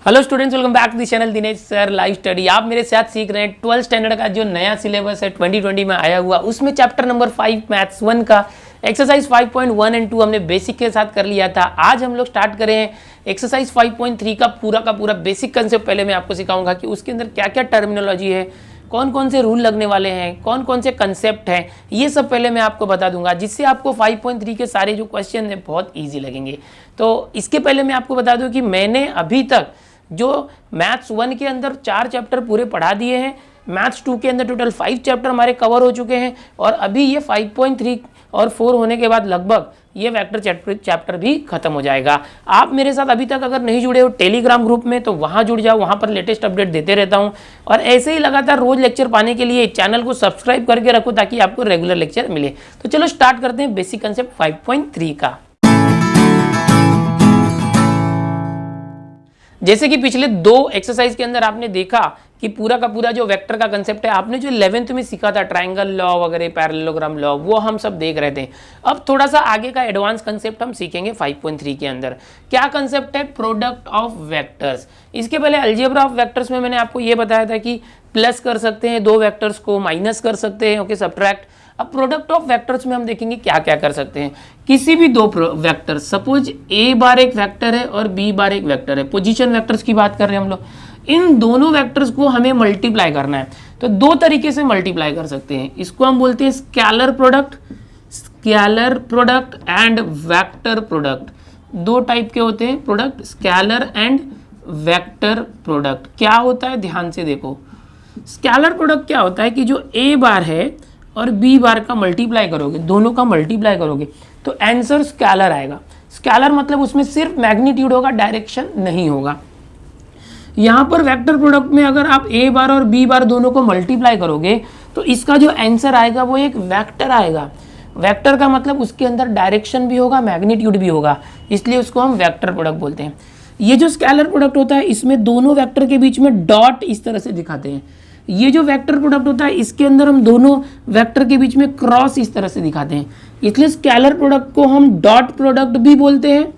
Hello students, welcome back to the channel Dinesh sir live study. आप मेरे साथ सीख रहे हैं 12th स्टैंडर्ड का जो नया सिलेबस है 2020 में आया हुआ, उसमें चैप्टर नंबर 5 मैथ्स 1 का एक्सरसाइज 5.1 एंड 2 हमने बेसिक के साथ कर लिया था। आज हम लोग स्टार्ट करें एक्सरसाइज 5.3 का पूरा बेसिक कंसेप्ट। पहले मैं आपको सिखाऊंगा कि उसके अंदर क्या क्या टर्मिनोलॉजी है, कौन कौन से रूल लगने वाले हैं, कौन कौन से कंसेप्ट हैं, ये सब पहले मैं आपको बता दूंगा, जिससे आपको 5.3 के सारे जो क्वेश्चन हैं बहुत ईजी लगेंगे। तो इसके पहले मैं आपको बता दूं कि मैंने अभी तक जो मैथ्स 1 के अंदर 4 चैप्टर पूरे पढ़ा दिए हैं, मैथ्स 2 के अंदर टोटल 5 चैप्टर हमारे कवर हो चुके हैं, और अभी ये 5.3 और 4 होने के बाद लगभग ये वेक्टर चैप्टर भी खत्म हो जाएगा। आप मेरे साथ अभी तक अगर नहीं जुड़े हो टेलीग्राम ग्रुप में, तो वहाँ जुड़ जाओ, वहाँ पर लेटेस्ट अपडेट देते रहता हूँ। और ऐसे ही लगातार रोज लेक्चर पाने के लिए चैनल को सब्सक्राइब करके रखो ताकि आपको रेगुलर लेक्चर मिले। तो चलो स्टार्ट करते हैं बेसिक कंसेप्ट 5.3 का। जैसे कि पिछले 2 एक्सरसाइज के अंदर आपने देखा कि पूरा का पूरा जो वेक्टर का कंसेप्ट है, आपने जो 11th में सीखा था ट्रायंगल लॉ वगैरह, पैरेललोग्राम लॉ, वो हम सब देख रहे थे। अब थोड़ा सा आगे का एडवांस कंसेप्ट हम सीखेंगे 5.3 के अंदर। क्या कंसेप्ट है? Product of vectors. इसके पहले अलजेब्रा ऑफ वेक्टर्स में मैंने आपको ये बताया था कि प्लस कर सकते हैं 2 वेक्टर्स को, माइनस कर सकते हैं, ओके, सब्ट्रैक्ट। अब प्रोडक्ट ऑफ वेक्टर्स में हम देखेंगे क्या क्या कर सकते हैं। किसी भी 2 वेक्टर, सपोज ए बार एक वेक्टर है और बी बार एक वेक्टर है, पोजीशन वेक्टर्स की बात कर रहे हैं हम लोग, इन दोनों वेक्टर्स को हमें मल्टीप्लाई करना है। तो 2 तरीके से मल्टीप्लाई कर सकते हैं। इसको हम बोलते हैं scalar product and vector product. 2 type के होते हैं product, scalar and vector product. क्या होता है ध्यान से देखो। स्केलर प्रोडक्ट क्या होता है कि जो ए बार है और बी बार का मल्टीप्लाई करोगे, दोनों का मल्टीप्लाई करोगे तो आंसर स्केलर आएगा। स्केलर मतलब उसमें सिर्फ मैग्नीट्यूड होगा, डायरेक्शन नहीं होगा। यहाँ पर वेक्टर प्रोडक्ट में अगर आप ए बार और बी बार दोनों को मल्टीप्लाई करोगे तो इसका जो आंसर आएगा वो एक वेक्टर आएगा। वेक्टर का मतलब उसके अंदर डायरेक्शन भी होगा, मैग्नीट्यूड भी होगा, इसलिए उसको हम वेक्टर प्रोडक्ट बोलते हैं। ये जो स्केलर प्रोडक्ट होता है, इसमें दोनों वेक्टर के बीच में डॉट इस तरह से दिखाते हैं। ये जो वेक्टर प्रोडक्ट होता है, इसके अंदर हम दोनों वेक्टर के बीच में क्रॉस इस तरह से दिखाते हैं, इसलिए स्केलर प्रोडक्ट को हम डॉट प्रोडक्ट भी बोलते हैं,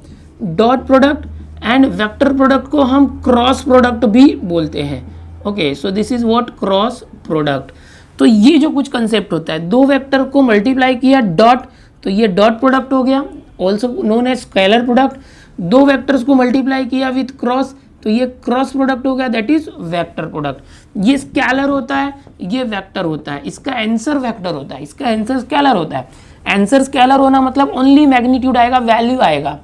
dot product, and vector product को हम क्रॉस प्रोडक्ट भी बोलते हैं। Okay, so this is what cross product. तो ये जो कुछ कंसेप्ट होता है, 2 वेक्टर को मल्टीप्लाई किया डॉट, तो ये डॉट प्रोडक्ट हो गया, also known as scalar product. 2 vectors को मल्टीप्लाई किया विथ क्रॉस, तो ये क्रॉस प्रोडक्ट हो गया, दैट इज वेक्टर प्रोडक्ट। ये स्केलर होता है, ये वेक्टर होता है, इसका आंसर वेक्टर होता है, इसका आंसर स्केलर होता है। आंसर स्केलर होना मतलब ओनली मैग्नीट्यूड आएगा, वैल्यू आएगा,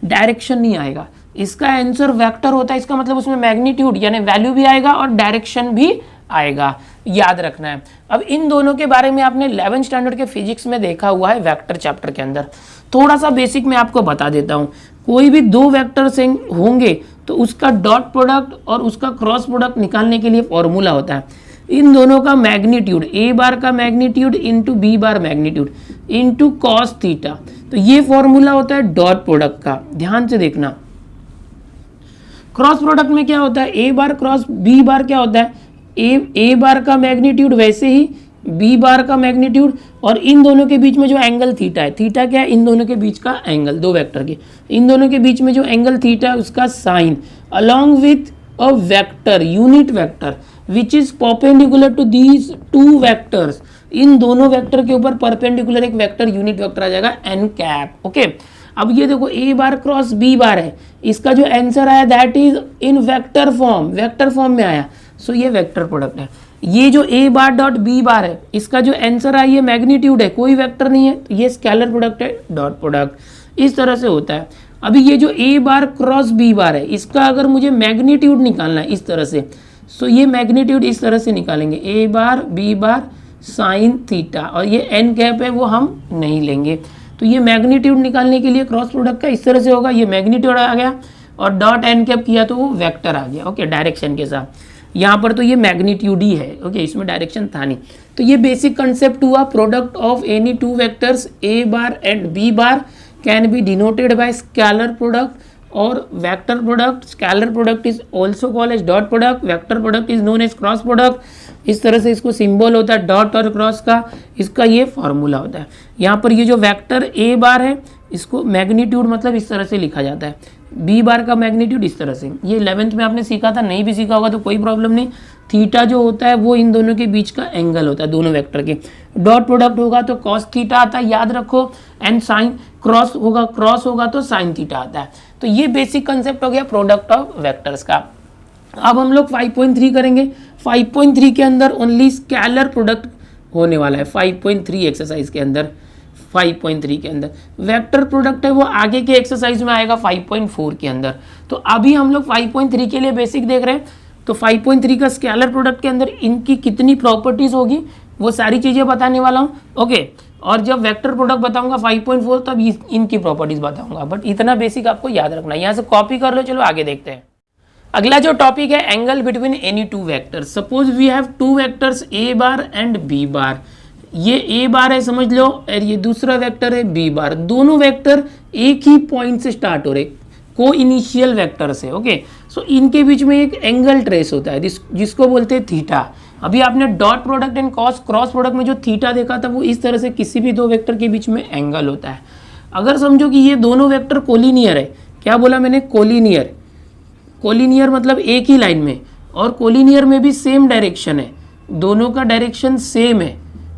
डायरेक्शन नहीं आएगा। इसका आंसर वेक्टर होता है, इसका मतलब उसमें मैग्नीट्यूड यानी वैल्यू भी आएगा और डायरेक्शन भी आएगा, याद रखना है। अब इन दोनों के बारे में आपने 11th स्टैंडर्ड के फिजिक्स में देखा हुआ है वेक्टर चैप्टर के अंदर। थोड़ा सा बेसिक मैं आपको बता देता हूँ। कोई भी 2 वेक्टर्स होंगे तो उसका डॉट प्रोडक्ट और उसका क्रॉस प्रोडक्ट निकालने के लिए फॉर्मूला होता है। इन दोनों का मैग्नीट्यूड, ए बार का magnitude into b bar magnitude into cos theta, तो ये फॉर्मूला होता है डॉट प्रोडक्ट का। ध्यान से देखना। क्रॉस प्रोडक्ट में क्या होता है, A bar cross B bar क्या होता है, ए बार का मैग्नीट्यूड वैसे ही बी बार का मैग्नीट्यूड, और इन दोनों के बीच में जो एंगल थीटा है, थीटा क्या है, इन दोनों के बीच का एंगल, 2 वेक्टर के इन दोनों के बीच में जो एंगल थीटा है उसका sine, along with a vector, unit vector which is perpendicular to these 2 vectors. इन दोनों वेक्टर के ऊपर परपेंडिकुलर एक वेक्टर, यूनिट वेक्टर आ जाएगा एन कैप। ओके, अब ये देखो A bar cross B bar है, इसका जो आंसर आया that is in vector form, vector form में आया, सो ये वेक्टर प्रोडक्ट है। ये जो ए बार डॉट बी बार है, इसका जो आंसर आया ये मैग्नीट्यूड है, कोई वेक्टर नहीं है, तो ये स्केलर प्रोडक्ट है, डॉट प्रोडक्ट। इस तरह से होता है। अभी ये जो ए बार क्रॉस बी बार है, इसका अगर मुझे मैग्नीट्यूड निकालना है इस तरह से, सो ये मैग्नीट्यूड इस तरह से निकालेंगे, ए bar B bar sine theta, और ये एन कैप है वो हम नहीं लेंगे। तो ये मैग्नीट्यूड निकालने के लिए क्रॉस प्रोडक्ट का इस तरह से होगा, ये मैग्नीट्यूड आ गया और डॉट एन कैप किया तो वो वेक्टर आ गया। ओके, डायरेक्शन के साथ। यहाँ पर तो ये मैग्नीट्यूड ही है, ओके, इसमें डायरेक्शन था नहीं। तो ये बेसिक कंसेप्ट हुआ। Product of any 2 vectors A bar and B bar can be denoted by scalar product और vector product. Scalar product is also called as dot product, vector product is known as cross product. इस तरह से इसको symbol होता है dot और cross का, इसका ये फॉर्मूला होता है। यहाँ पर ये जो वेक्टर ए बार है, इसको मैग्नीट्यूड मतलब इस तरह से लिखा जाता है, बी बार का मैग्नीट्यूड इस तरह से। ये 11th में आपने सीखा था, नहीं भी सीखा होगा तो कोई प्रॉब्लम नहीं। थीटा जो होता है वो इन दोनों के बीच का एंगल होता है, दोनों वेक्टर के। डॉट प्रोडक्ट होगा तो कॉस थीटा आता है, याद रखो। एंड साइन क्रॉस होगा तो साइन थीटा आता है। तो ये बेसिक कंसेप्ट हो गया प्रोडक्ट ऑफ वेक्टर्स का। अब हम लोग 5.3 करेंगे। 5.3 के अंदर ओनली स्केलर प्रोडक्ट होने वाला है। 5.3 एक्सरसाइज के अंदर, 5.3 के अंदर वेक्टर प्रोडक्ट है वो आगे के एक्सरसाइज में आएगा 5.4 के अंदर। तो अभी हम लोग 5.3 के लिए बेसिक देख रहे हैं। तो 5.3 का स्केलर प्रोडक्ट के अंदर इनकी कितनी प्रॉपर्टीज होगी वो सारी चीजें बताने वाला हूँ, ओके। और जब वेक्टर प्रोडक्ट बताऊंगा 5.4 तब इनकी प्रॉपर्टीज बताऊंगा। बट इतना बेसिक आपको याद रखना है, यहाँ से कॉपी कर लो। चलो आगे देखते हैं। अगला जो टॉपिक है, angle between any two vectors. Suppose we have two vectors A bar and B bar. ये ए बार है समझ लो, और ये दूसरा वेक्टर है बी बार। दोनों वेक्टर एक ही पॉइंट से स्टार्ट हो रहे, को इनिशियल वेक्टर से, ओके। सो इनके बीच में एक एंगल ट्रेस होता है जिसको बोलते हैं थीटा। अभी आपने dot product and cross product में जो थीटा देखा था वो इस तरह से किसी भी दो वेक्टर के बीच में एंगल होता है। अगर समझो कि ये दोनों वेक्टर कोलिनियर है, क्या बोला मैंने, कोलिनियर। कोलिनियर मतलब एक ही लाइन में, और कोलिनियर में भी सेम डायरेक्शन है, दोनों का डायरेक्शन सेम है।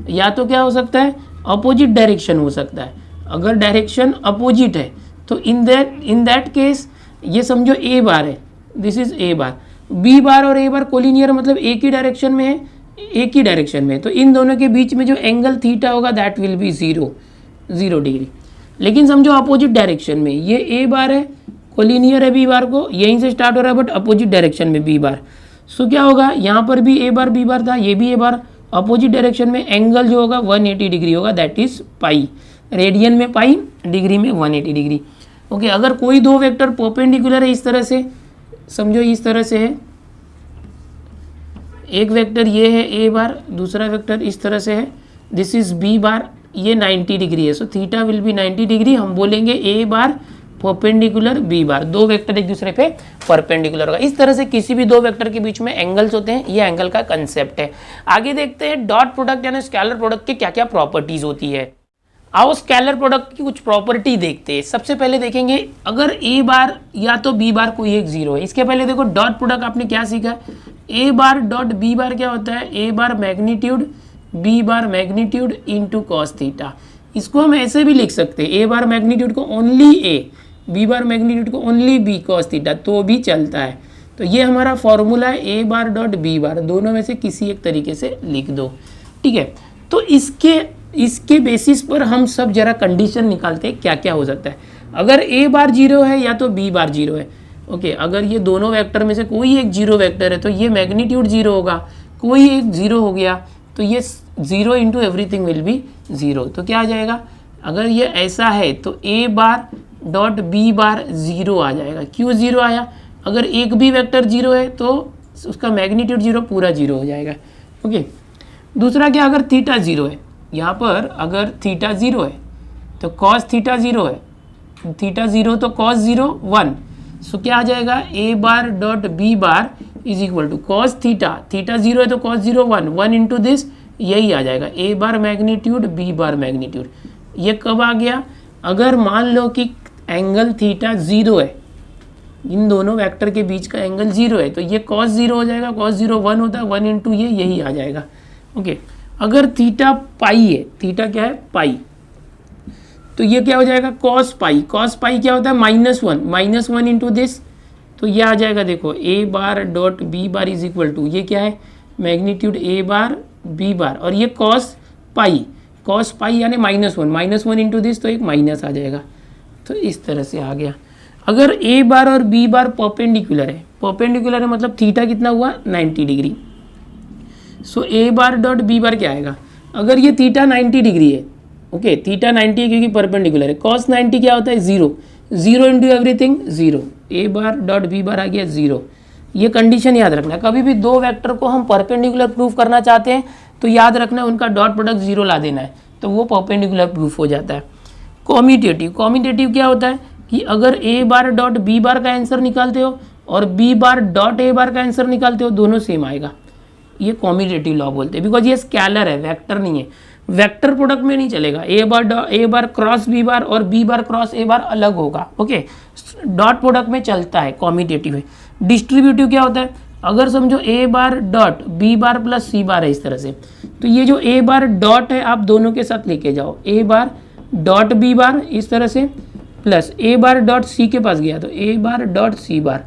या तो क्या हो सकता है, अपोजिट डायरेक्शन हो सकता है। अगर डायरेक्शन अपोजिट है तो इन दैट केस ये समझो ए बार है, this is a bar. B bar और ए बार कोलिनियर मतलब एक ही डायरेक्शन में है, एक ही डायरेक्शन में है। तो इन दोनों के बीच में जो एंगल थीटा होगा दैट विल बी 0 डिग्री। लेकिन समझो अपोजिट डायरेक्शन में, ये ए बार है, कोलिनियर है बी बार को, यहीं से स्टार्ट हो रहा है बट अपोजिट डायरेक्शन में बी बार। सो क्या होगा, यहाँ पर भी ए बार बी बार था, ये भी ए बार, अपोजिट डायरेक्शन में एंगल जो होगा 180 डिग्री होगा, दैट इज पाई। रेडियन में पाई, डिग्री में 180 डिग्री, ओके। अगर कोई दो वेक्टर परपेंडिकुलर है इस तरह से, समझो इस तरह से है, एक वेक्टर ये है ए बार, दूसरा वेक्टर इस तरह से है, दिस इज बी बार, ये 90 डिग्री है। So theta will be 90 degree. हम बोलेंगे ए बार परपेंडिकुलर बी बार, दो वेक्टर एक दूसरे पे परपेंडिकुलर होगा। इस तरह से किसी भी दो वेक्टर के बीच में एंगल्स होते हैं, ये एंगल का कंसेप्ट है। आगे देखते हैं डॉट प्रोडक्ट यानी स्केलर प्रोडक्ट के क्या क्या प्रॉपर्टीज होती है। आओ स्केलर प्रोडक्ट की कुछ प्रॉपर्टी देखते हैं। सबसे पहले देखेंगे अगर ए बार या तो बी बार कोई एक जीरो है। इसके पहले देखो डॉट प्रोडक्ट आपने क्या सीखा, ए बार डॉट बी बार क्या होता है, A bar magnitude B bar magnitude into cos theta. इसको हम ऐसे भी लिख सकते हैं, ए बार मैग्नीट्यूड को only A, B bar magnitude को ओनली बी कॉस थीटा, तो भी चलता है। तो ये हमारा फॉर्मूला है, A bar dot B bar, दोनों में से किसी एक तरीके से लिख दो, ठीक है। तो इसके बेसिस पर हम सब जरा कंडीशन निकालते हैं क्या क्या हो सकता है। अगर ए बार जीरो है या तो बी बार जीरो है, ओके। अगर ये दोनों वेक्टर में से कोई एक जीरो वेक्टर है तो ये मैग्नीट्यूड जीरो होगा, कोई एक जीरो हो गया तो ये zero into everything will be zero. तो क्या आ जाएगा, अगर ये ऐसा है तो A bar dot B bar zero आ जाएगा। क्यों जीरो आया, अगर एक भी वेक्टर जीरो है तो उसका मैग्नीट्यूड जीरो, पूरा जीरो हो जाएगा, ओके। दूसरा क्या, अगर थीटा जीरो है, यहाँ पर अगर थीटा जीरो है तो कॉस थीटा जीरो है, थीटा जीरो तो कॉस जीरो 1। सो क्या आ जाएगा, A bar dot B bar is equal to cos theta, theta zero है तो कॉस जीरो 1 इंटू दिस, यही आ जाएगा A bar magnitude B bar magnitude. ये कब आ गया, अगर मान लो कि एंगल थीटा जीरो है, इन दोनों वेक्टर के बीच का एंगल जीरो है तो ये कॉस जीरो हो जाएगा, कॉस जीरो 1 होता है, 1 इंटू ये, यही आ जाएगा, ओके। अगर थीटा पाई है, थीटा क्या है पाई, तो ये क्या हो जाएगा कॉस पाई, कॉस पाई क्या होता है -1 इंटू दिस, तो ये आ जाएगा देखो A bar dot B bar is equal to, ये क्या है मैग्नीट्यूड ए बार बी बार, और ये कॉस पाई यानी -1 इंटू दिस, तो एक माइनस आ जाएगा। तो इस तरह से आ गया। अगर ए बार और बी बार परपेंडिकुलर है मतलब थीटा कितना हुआ 90 degree. So A bar dot B bar क्या आएगा, अगर ये थीटा 90 डिग्री है, ओके, थीटा 90 है क्योंकि परपेंडिकुलर है, कॉस 90 क्या होता है 0 इंटू एवरीथिंग 0, ए बार डॉट बी बार आ गया 0। ये कंडीशन याद रखना, कभी भी दो वेक्टर को हम परपेंडिकुलर प्रूफ करना चाहते हैं तो याद रखना उनका डॉट प्रोडक्ट 0 ला देना है, तो वो परपेंडिकुलर प्रूफ हो जाता है। कॉम्यूटेटिव क्या होता है कि अगर ए बार डॉट बी बार का आंसर निकालते हो और B bar dot A bar का आंसर निकालते हो, दोनों सेम आएगा, ये कॉम्यूटेटिव लॉ बोलते हैं। बिकॉज ये स्केलर है, वेक्टर नहीं है। वेक्टर प्रोडक्ट में नहीं चलेगा, ए बार क्रॉस बी बार और बी बार क्रॉस ए बार अलग होगा। ओके, डॉट प्रोडक्ट में चलता है, कॉम्यूटेटिव है। डिस्ट्रीब्यूटिव क्या होता है, अगर समझो ए bar dot B bar plus C bar है इस तरह से, तो ये जो ए बार डॉट है आप दोनों के साथ लेके जाओ, ए बार डॉट बी बार इस तरह से प्लस ए बार डॉट सी के पास गया तो ए बार डॉट सी बार,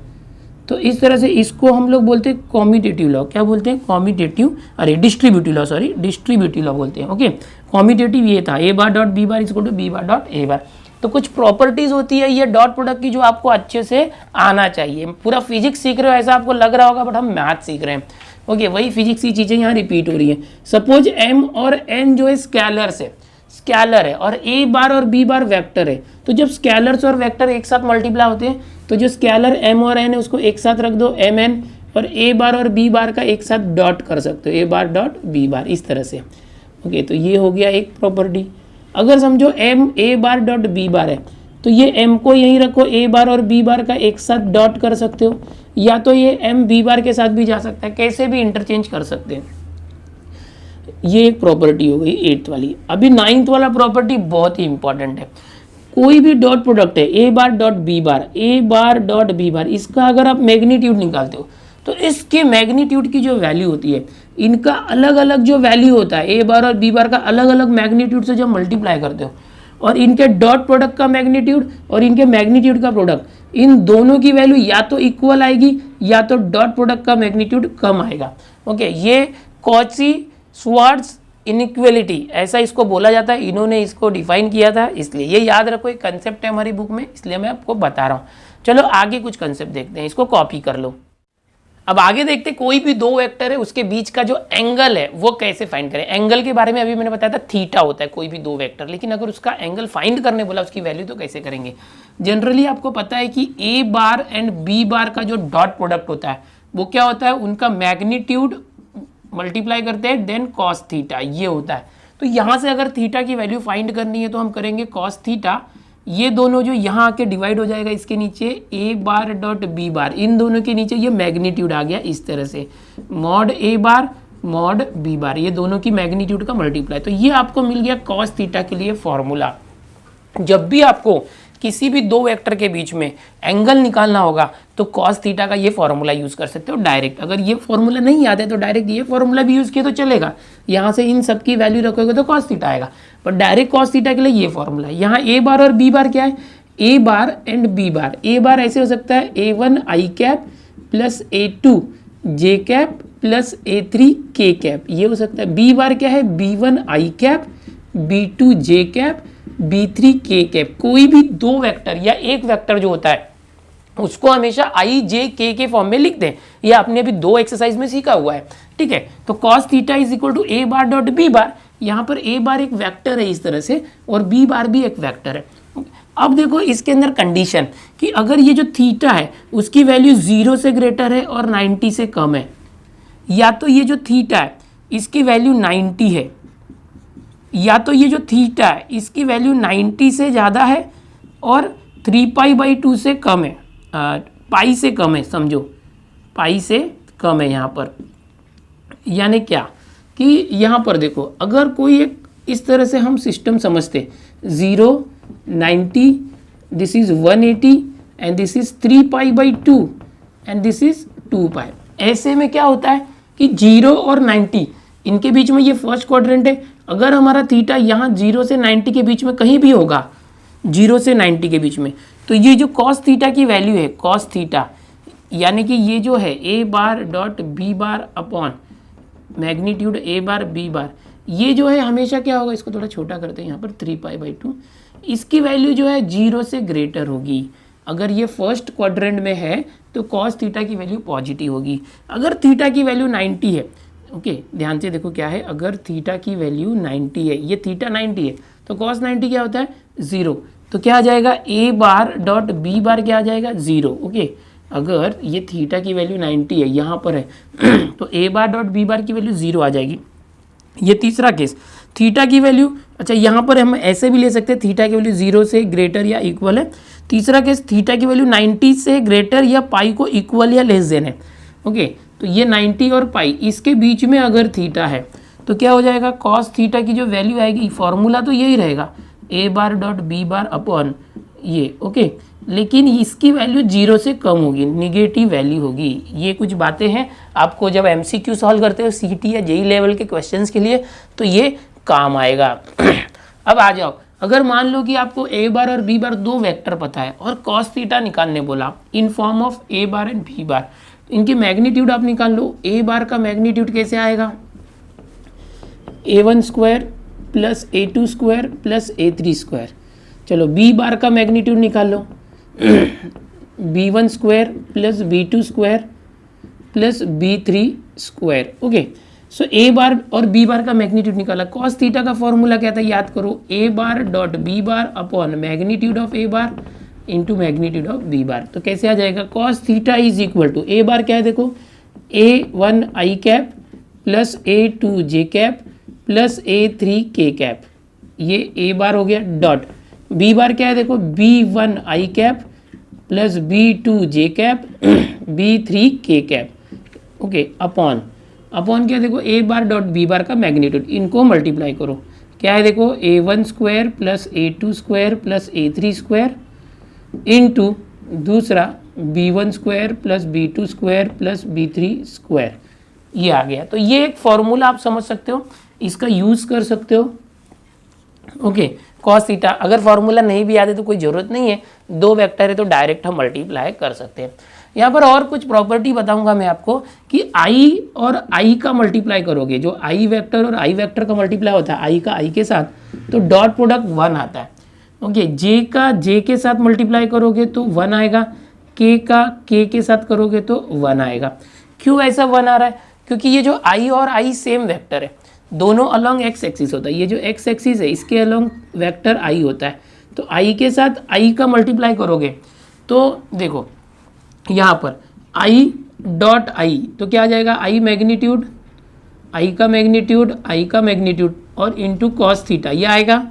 तो इस तरह से इसको हम लोग बोलते हैं कॉम्यूटेटिव लॉ। क्या बोलते हैं, कॉम्यूटेटिव, अरे distributive law, sorry distributive law बोलते हैं। ओके, कॉम्यूटेटिव ये था, A bar dot B bar equal to B bar dot A bar. तो कुछ प्रॉपर्टीज होती है ये डॉट प्रोडक्ट की जो आपको अच्छे से आना चाहिए। पूरा फिजिक्स सीख रहे हो ऐसा आपको लग रहा होगा, बट हम मैथ सीख रहे हैं। ओके, वही फिजिक्स की चीज़ें यहाँ रिपीट हो रही है। सपोज एम और एन जो है स्केलर्स है, स्केलर है, और ए बार और बी बार वेक्टर है, तो जब स्केलर्स और वेक्टर एक साथ मल्टीप्लाई होते हैं तो जो स्केलर एम और एन है उसको एक साथ रख दो, एम एन, और ए बार और बी बार का एक साथ डॉट कर सकते हो, ए बार डॉट बी बार इस तरह से। ओके, तो ये हो गया एक प्रॉपर्टी। अगर समझो m a bar dot B bar है तो ये एम को यहीं रखो, ए बार और बी बार का एक साथ डॉट कर सकते हो, या तो ये एम बी बार के साथ भी जा सकता है, कैसे भी इंटरचेंज कर सकते हैं। ये एक प्रॉपर्टी हो गई 8th वाली। अभी 9th वाला प्रॉपर्टी बहुत ही इंपॉर्टेंट है। कोई भी डॉट प्रोडक्ट है, A bar dot B bar, A bar dot B bar, इसका अगर आप मैग्नीट्यूड निकालते हो तो इसके मैग्नीट्यूड की जो वैल्यू होती है, इनका अलग अलग जो वैल्यू होता है, ए बार और बी बार का अलग अलग मैग्नीट्यूड से जब मल्टीप्लाई करते हो, और इनके डॉट प्रोडक्ट का मैग्नीट्यूड और इनके मैग्नीट्यूड का प्रोडक्ट, इन दोनों की वैल्यू या तो इक्वल आएगी या तो डॉट प्रोडक्ट का मैग्नीट्यूड कम आएगा। ओके, ये कॉची श्वार्ट्ज इनइक्वलिटी ऐसा इसको बोला जाता है, इन्होंने इसको डिफाइन किया था, इसलिए ये याद रखो, एक कंसेप्ट है हमारी बुक में, इसलिए मैं आपको बता रहा हूँ। चलो आगे कुछ कंसेप्ट देखते हैं, इसको कॉपी कर लो। अब आगे देखते हैं, कोई भी दो वेक्टर है उसके बीच का जो एंगल है वो कैसे फाइंड करें। एंगल के बारे में अभी मैंने बताया था, थीटा होता है कोई भी दो वेक्टर, लेकिन अगर उसका एंगल फाइंड करने बोला उसकी वैल्यू तो कैसे करेंगे। जनरली आपको पता है कि ए बार एंड बी बार का जो डॉट प्रोडक्ट होता है वो क्या होता है, उनका मैग्नीट्यूड मल्टीप्लाई करते हैं देन कॉस थीटा, ये होता है। तो यहाँ से अगर थीटा की वैल्यू फाइंड करनी है तो हम करेंगे कॉस थीटा, ये दोनों जो यहाँ आके डिवाइड हो जाएगा इसके नीचे ए बार डॉट बी बार, इन दोनों के नीचे ये मैग्नीट्यूड आ गया इस तरह से, मॉड ए बार मॉड बी बार, ये दोनों की मैग्नीट्यूड का मल्टीप्लाई। तो ये आपको मिल गया कॉस थीटा के लिए फॉर्मूला। जब भी आपको किसी भी दो वेक्टर के बीच में एंगल निकालना होगा तो कॉस थीटा का ये फॉर्मूला यूज कर सकते हो डायरेक्ट। अगर ये फॉर्मूला नहीं याद है तो डायरेक्ट ये फॉर्मूला भी यूज किया तो चलेगा, यहाँ से इन सब की वैल्यू रखोगे तो कॉस थीटा आएगा, पर डायरेक्ट कॉस थीटा के लिए ये फॉर्मूला है। यहाँ ए बार और बी बार क्या है, A bar and B bar. ए बार ऐसे हो सकता है A1 I cap plus A2 J cap plus A3 K cap, ये हो सकता है। बी बार क्या है, B1 आई कैप B2 जे कैप B3 के कैप। कोई भी दो वेक्टर या एक वेक्टर जो होता है उसको हमेशा आई जे के फॉर्म में लिखते हैं, ये आपने अभी दो एक्सरसाइज में सीखा हुआ है, ठीक है। तो cos theta is equal to A bar dot B bar, यहाँ पर ए बार एक वेक्टर है इस तरह से और बी बार भी एक वेक्टर है। अब देखो इसके अंदर कंडीशन कि अगर ये जो थीटा है उसकी वैल्यू 0 से ग्रेटर है और 90 से कम है, या तो ये जो थीटा है इसकी वैल्यू 90 है, या तो ये जो थीटा है इसकी वैल्यू 90 से ज़्यादा है और 3π/2 से कम है, पाई से कम है, समझो पाई से कम है यहाँ पर। यानी क्या कि यहाँ पर देखो अगर कोई एक इस तरह से हम सिस्टम समझते 0 90 this is 180 and this is 3π/2 and this is 2π। ऐसे में क्या होता है कि 0 और 90 इनके बीच में ये फर्स्ट क्वाड्रेंट है। अगर हमारा थीटा यहाँ 0 से 90 के बीच में कहीं भी होगा, 0 से 90 के बीच में, तो ये जो कॉस थीटा की वैल्यू है कॉस थीटा, यानी कि ये जो है A bar dot B bar upon magnitude A bar B bar, ये जो है हमेशा क्या होगा, इसको थोड़ा छोटा करते हैं यहाँ पर 3π/2, इसकी वैल्यू जो है 0 से ग्रेटर होगी। अगर ये फर्स्ट क्वाड्रेंट में है तो कॉस थीटा की वैल्यू पॉजिटिव होगी। अगर थीटा की वैल्यू 90 है, ओके ध्यान से देखो क्या है, अगर थीटा की वैल्यू 90 है, ये थीटा 90 है तो कॉस 90 क्या होता है 0, तो क्या आ जाएगा A bar dot B bar क्या आ जाएगा 0। ओके, अगर ये थीटा की वैल्यू 90 है यहाँ पर है तो A bar dot B bar की वैल्यू 0 आ जाएगी। ये तीसरा केस, थीटा की वैल्यू, अच्छा यहाँ पर हम ऐसे भी ले सकते हैं थीटा की वैल्यू 0 से ग्रेटर या इक्वल है। तीसरा केस, थीटा की वैल्यू 90 से ग्रेटर या पाई को इक्वल या लेस देन है। ओके, तो ये 90 और पाई इसके बीच में अगर थीटा है तो क्या हो जाएगा, कॉस थीटा की जो वैल्यू आएगी, फॉर्मूला तो यही रहेगा A bar dot B bar upon ये, ओके, लेकिन इसकी वैल्यू 0 से कम होगी, निगेटिव वैल्यू होगी। ये कुछ बातें हैं आपको जब एमसीक्यू सॉल्व करते हो सीटी या जेई लेवल के क्वेश्चंस के लिए, तो ये काम आएगा। अब आ जाओ, अगर मान लो कि आपको ए बार और बी बार दो वेक्टर पता है और कॉस थीटा निकालने बोला in form of A bar and B bar, इनके मैग्नीट्यूड आप निकाल लो। ए बार का मैग्नीट्यूड कैसे आएगा, a1 square plus a2 square plus a3 square. चलो बी बार का मैग्नीट्यूड निकाल लो, b1 square plus b2 square plus b3 square, okay. So A bar और बी बार का मैग्नीट्यूड निकाला। कॉस थीटा का फॉर्मूला क्या था, याद करो, A bar dot B bar upon magnitude of A bar into magnitude of B bar. तो कैसे आ जाएगा, cos theta is equal to, A bar क्या है देखो, a1 I cap plus a2 J cap plus a3 K cap, ये a बार हो गया, डॉट बी बार क्या है देखो, b1 आई कैप प्लस b2 जे कैप b3 के कैप, ओके, अपॉन क्या देखो, A bar dot B bar का मैग्नीट्यूड, इनको मल्टीप्लाई करो, क्या है देखो, a1 square plus a2 square plus a3 square into दूसरा b1 square plus b2 square plus b3 square, ये आ गया। तो ये एक फॉर्मूला आप समझ सकते हो, इसका यूज़ कर सकते हो, ओके। कॉस थीटा अगर फॉर्मूला नहीं भी आते तो कोई ज़रूरत नहीं है, दो वेक्टर है तो डायरेक्ट हम मल्टीप्लाई कर सकते हैं। यहाँ पर और कुछ प्रॉपर्टी बताऊंगा मैं आपको कि आई और आई का मल्टीप्लाई करोगे, जो आई वेक्टर और आई वेक्टर का मल्टीप्लाई होता है आई का आई के साथ, तो डॉट प्रोडक्ट 1 आता है, ओके। जे का जे के साथ मल्टीप्लाई करोगे तो 1 आएगा, के का के के साथ करोगे तो 1 आएगा। क्यों ऐसा 1 आ रहा है, क्योंकि ये जो आई और आई सेम वेक्टर है, दोनों अलॉन्ग एक्स एक्सिस होता है, ये जो एक्स एक्सिस है इसके अलॉन्ग वेक्टर आई होता है, तो आई के साथ आई का मल्टीप्लाई करोगे तो देखो यहाँ पर आई डॉट आई, तो क्या आ जाएगा, आई मैग्नीट्यूड, आई का मैग्नीट्यूड और इंटू कॉस थीटा, ये आएगा।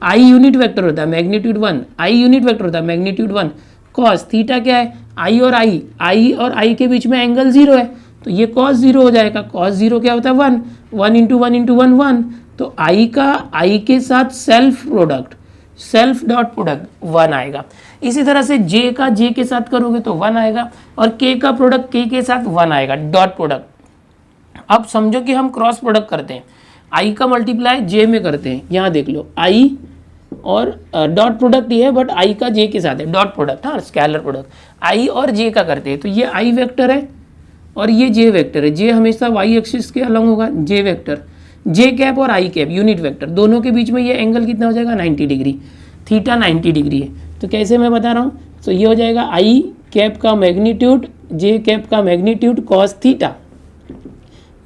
आई यूनिट वेक्टर होता है, मैग्नीट्यूड 1, आई यूनिट वेक्टर होता है, मैग्नीट्यूड 1, कॉस थीटा क्या है, आई और आई के बीच में एंगल 0 है, तो ये कॉस 0 हो जाएगा। कॉस 0 क्या होता है, 1, 1 इंटू 1 इंटू 1 1, तो आई का आई के साथ सेल्फ डॉट प्रोडक्ट 1 आएगा। इसी तरह से जे का जे के साथ करोगे तो 1 आएगा, और के का प्रोडक्ट के साथ 1 आएगा, डॉट प्रोडक्ट। अब समझो कि हम क्रॉस प्रोडक्ट करते हैं, आई का मल्टीप्लाई जे में करते हैं, यहाँ देख लो आई और डॉट प्रोडक्ट ये है बट आई का जे के साथ है, डॉट प्रोडक्ट, हाँ स्केलर प्रोडक्ट आई और जे का करते हैं, तो ये आई वेक्टर है और ये जे वेक्टर है, जे हमेशा वाई एक्सिस के अलॉन्ग होगा, जे वेक्टर, जे कैप और आई कैप यूनिट वेक्टर, दोनों के बीच में ये एंगल कितना हो जाएगा, 90 डिग्री, थीटा 90 डिग्री है। तो कैसे मैं बता रहा हूँ, तो ये हो जाएगा आई कैप का मैग्नीट्यूड जे कैप का magnitude cos theta,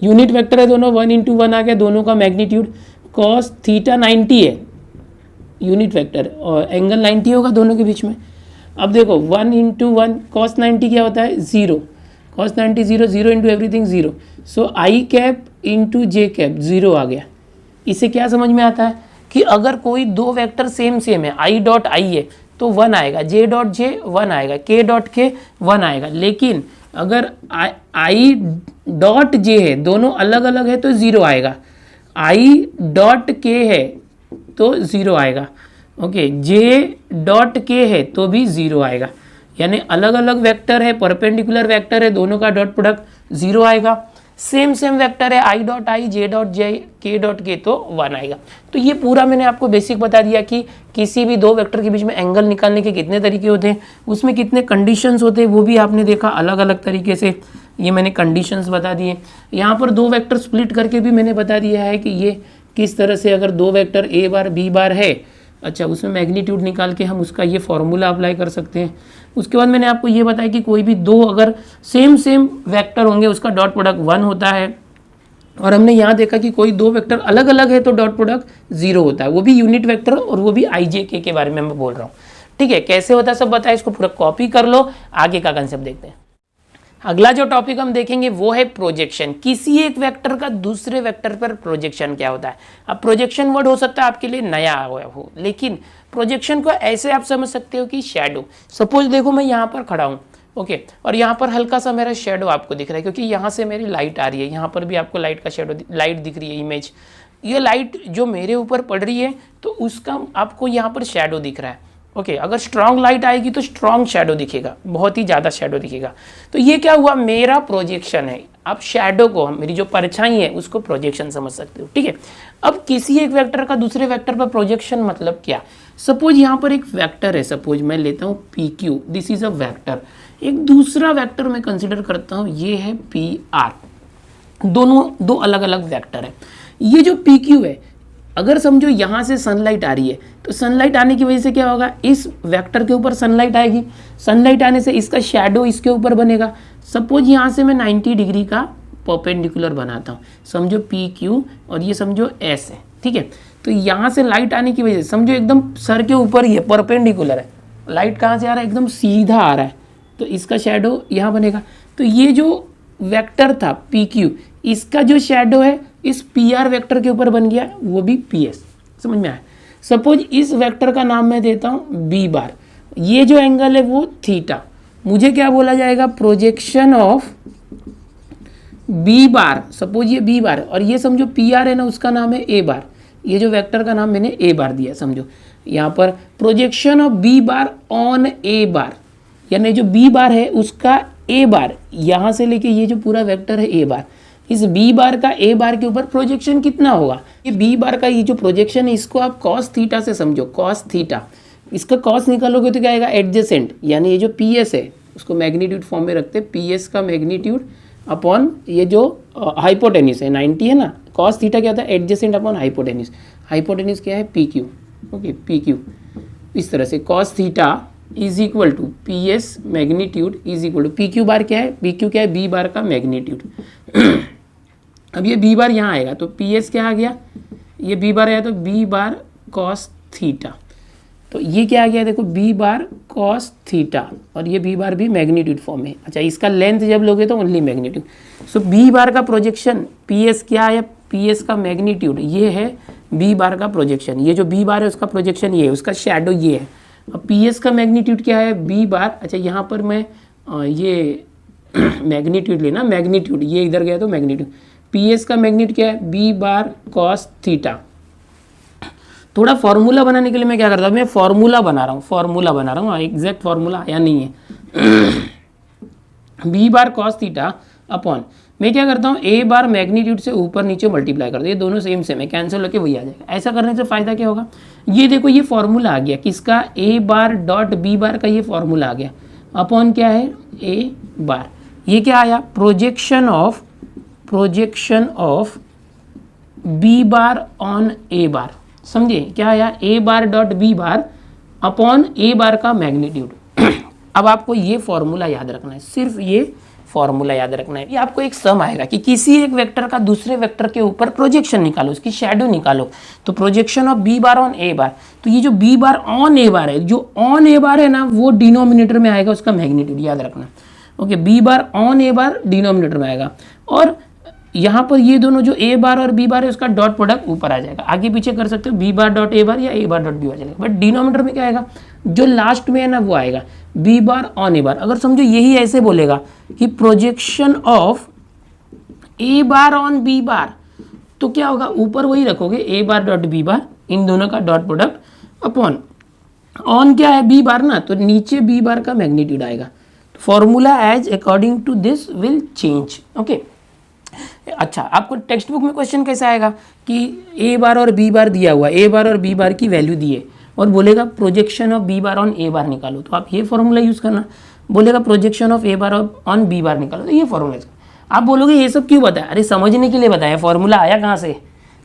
unit vector है दोनों, 1 इंटू 1 आ गया दोनों का मैग्नीट्यूड, कॉस थीटा 90 है यूनिट वेक्टर और एंगल 90 होगा दोनों के बीच में। अब देखो 1 इंटू 1 कॉस 90 क्या होता है, 0, कॉस 90 0, 0 इंटू एवरीथिंग 0, सो आई कैप इंटू जे कैप 0 आ गया। इससे क्या समझ में आता है कि अगर कोई दो वेक्टर सेम है, आई डॉट आई है तो 1 आएगा, जे डॉट जे 1 आएगा, के डॉट के 1 आएगा, लेकिन अगर आई डॉट जे है, दोनों अलग अलग है तो 0 आएगा, आई डॉट के है तो 0 आएगा, ओके, जे डॉट के है तो भी 0 आएगा, यानी अलग अलग वेक्टर है, परपेंडिकुलर वेक्टर है, दोनों का डॉट प्रोडक्ट 0 आएगा। सेम वेक्टर है, I dot I J dot J के डॉट के तो 1 आएगा। तो ये पूरा मैंने आपको बेसिक बता दिया कि किसी भी दो वेक्टर के बीच में एंगल निकालने के कितने तरीके होते हैं, उसमें कितने कंडीशंस होते हैं वो भी आपने देखा अलग अलग तरीके से, ये मैंने कंडीशंस बता दिए। यहाँ पर दो वेक्टर स्प्लिट करके भी मैंने बता दिया है कि ये किस तरह से, अगर दो vector A bar B bar है, अच्छा उसमें मैग्नीट्यूड निकाल के हम उसका ये फॉर्मूला अप्लाई कर सकते हैं। उसके बाद मैंने आपको ये बताया कि कोई भी दो अगर सेम वेक्टर होंगे उसका डॉट प्रोडक्ट 1 होता है, और हमने यहाँ देखा कि कोई दो वेक्टर अलग अलग है तो डॉट प्रोडक्ट 0 होता है, वो भी यूनिट वेक्टर और वो भी आई जे के बारे में मैं बोल रहा हूँ। ठीक है, कैसे होता है सब बताया, इसको पूरा कॉपी कर लो, आगे का कंसेप्ट देखते हैं। अगला जो टॉपिक हम देखेंगे वो है प्रोजेक्शन। किसी एक वेक्टर का दूसरे वेक्टर पर प्रोजेक्शन क्या होता है। अब प्रोजेक्शन वर्ड हो सकता है आपके लिए नया हो, लेकिन प्रोजेक्शन को ऐसे आप समझ सकते हो कि शैडो। सपोज देखो मैं यहाँ पर खड़ा हूँ, ओके और यहाँ पर हल्का सा मेरा शेडो आपको दिख रहा है क्योंकि यहाँ से मेरी लाइट आ रही है, यहाँ पर भी आपको लाइट का शेडो लाइट दिख रही है इमेज, ये लाइट जो मेरे ऊपर पड़ रही है तो उसका आपको यहाँ पर शेडो दिख रहा है। ओके अगर स्ट्रॉन्ग लाइट आएगी तो स्ट्रॉन्ग शेडो दिखेगा, बहुत ही ज़्यादा शेडो दिखेगा। तो ये क्या हुआ, मेरा प्रोजेक्शन है। आप शेडो को, मेरी जो परछाई है उसको प्रोजेक्शन समझ सकते हो, ठीक है। अब किसी एक वेक्टर का दूसरे वेक्टर पर प्रोजेक्शन मतलब क्या, सपोज यहाँ पर एक वेक्टर है, सपोज मैं लेता हूँ P Q, this is a vector. एक दूसरा वेक्टर मैं कंसिडर करता हूँ, ये है पी आर, दोनों दो अलग अलग वेक्टर है। ये जो पी क्यू है, अगर समझो यहाँ से सनलाइट आ रही है तो सनलाइट आने की वजह से क्या होगा, इस वेक्टर के ऊपर सनलाइट आएगी, सनलाइट आने से इसका शैडो इसके ऊपर बनेगा। सपोज यहाँ से मैं 90 डिग्री का परपेंडिकुलर बनाता हूँ, समझो पी क्यू और ये समझो एस है, ठीक है। तो यहाँ से लाइट आने की वजह से समझो एकदम सर के ऊपर ही है, परपेंडिकुलर है, लाइट कहाँ से आ रहा है, एकदम सीधा आ रहा है, तो इसका शैडो यहाँ बनेगा। तो ये जो वेक्टर था पी क्यू, इसका जो शैडो है इस पी आर वेक्टर के ऊपर बन गया, वो भी पी एस, समझ में आया। सपोज इस वेक्टर का नाम मैं देता हूँ बी बार, ये जो एंगल है वो थीटा, मुझे क्या बोला जाएगा, projection of B bar. Suppose ये बी बार और ये समझो पी आर है ना, उसका नाम है ए बार, ये जो वेक्टर का नाम मैंने ए बार दिया, समझो यहाँ पर projection of B bar on A bar, यानी जो बी बार है उसका ए बार, यहाँ से लेके ये जो पूरा वेक्टर है ए बार, इस बी बार का ए बार के ऊपर प्रोजेक्शन कितना होगा, ये बी बार का ये जो प्रोजेक्शन है इसको आप कॉस थीटा से समझो, कॉस थीटा, इसका कॉस निकालोगे तो क्या आएगा, एडजेसेंट, यानी ये जो पी एस है उसको मैग्नीट्यूड फॉर्म में रखते हैं, पी एस का मैग्नीट्यूड अपॉन ये जो हाइपोटेनिस है 90 है ना, कॉस थीटा क्या होता है, एडजेसेंट अपॉन हाइपोटेनिस, हाइपोटेनिस क्या है p q, okay p q, इस तरह से cos theta is equal to p s magnitude is equal to p q bar क्या है, पी क्यू क्या है, बी बार का मैग्नीट्यूड। अब ये बी बार यहाँ आएगा तो पी एस क्या आ गया, ये बी बार आया तो बी बार कॉस थीटा, तो ये क्या आ गया देखो बी बार कॉस थीटा, और ये बी बार भी मैग्नीट्यूड फॉर्म है। अच्छा इसका लेंथ जब लोगे तो ओनली मैग्नीट्यूड, सो बी बार का प्रोजेक्शन पी एस क्या है, पी एस का मैग्नीट्यूड ये है बी बार का प्रोजेक्शन, ये जो बी बार है उसका प्रोजेक्शन ये है, उसका शैडो ये है। अब पी एस का मैग्नीट्यूड क्या है, बी बार, अच्छा यहाँ पर मैं ये मैग्नीट्यूड लेना, मैग्नीट्यूड ये इधर गया तो मैग्नीट्यूड, पी एस का मैग्नीट्यूड क्या है, बी बार कॉस थीटा। थोड़ा फॉर्मूला बनाने के लिए मैं क्या करता हूँ, मैं फॉर्मूला बना रहा हूँ, एग्जैक्ट फॉर्मूला आया नहीं है। B bar cos theta upon, मैं क्या करता हूँ, ए बार मैग्नीट्यूड से ऊपर नीचे मल्टीप्लाई करता हूँ, ये दोनों सेम है, कैंसिल होकर वही आ जाएगा। ऐसा करने से फायदा क्या होगा, ये देखो ये फॉर्मूला आ गया किसका, ए बार डॉट बी बार का ये फॉर्मूला आ गया, अपॉन क्या है ए बार, ये क्या आया, projection of B bar on A bar, समझे क्या आया, A bar dot B bar upon A bar का मैग्नीट्यूड। अब आपको ये फॉर्मूला याद रखना है, सिर्फ ये फॉर्मूला याद रखना है। ये आपको एक सम आएगा कि किसी एक वेक्टर का दूसरे वेक्टर के ऊपर प्रोजेक्शन निकालो, उसकी शैडो निकालो, तो projection of B bar on A bar, तो ये जो B bar on A bar है, जो ऑन ए बार है ना वो डिनोमिनेटर में आएगा उसका मैग्नीट्यूड, याद रखना। Okay b bar on A bar denominator में आएगा, और यहाँ पर ये दोनों जो ए बार और बी बार है उसका डॉट प्रोडक्ट ऊपर आ जाएगा, आगे पीछे कर सकते हो बी बार डॉट ए बार या ए बार डॉट बी बार चलेगा, बट डिनोमिनेटर में क्या आएगा, जो लास्ट में है ना वो आएगा B bar on A bar. अगर समझो यही ऐसे बोलेगा कि projection of A bar on B bar, तो क्या होगा, ऊपर वही रखोगे ए बार डॉट बी बार, इन दोनों का डॉट प्रोडक्ट अपॉन ऑन क्या है बी बार ना, तो नीचे बी बार का मैग्नीट्यूड आएगा। Formula as according to this will change. Okay अच्छा आपको टेक्स्ट बुक में क्वेश्चन कैसा आएगा कि ए बार और बी बार दिया हुआ, ए बार और बी बार की वैल्यू दिए और बोलेगा projection of B bar on A bar निकालो, तो आप ये फॉर्मूला यूज़ करना। बोलेगा projection of A bar on B bar निकालो, तो ये फॉर्मूला। आप बोलोगे ये सब क्यों बताया, अरे समझने के लिए बताया, फॉर्मूला आया कहाँ से,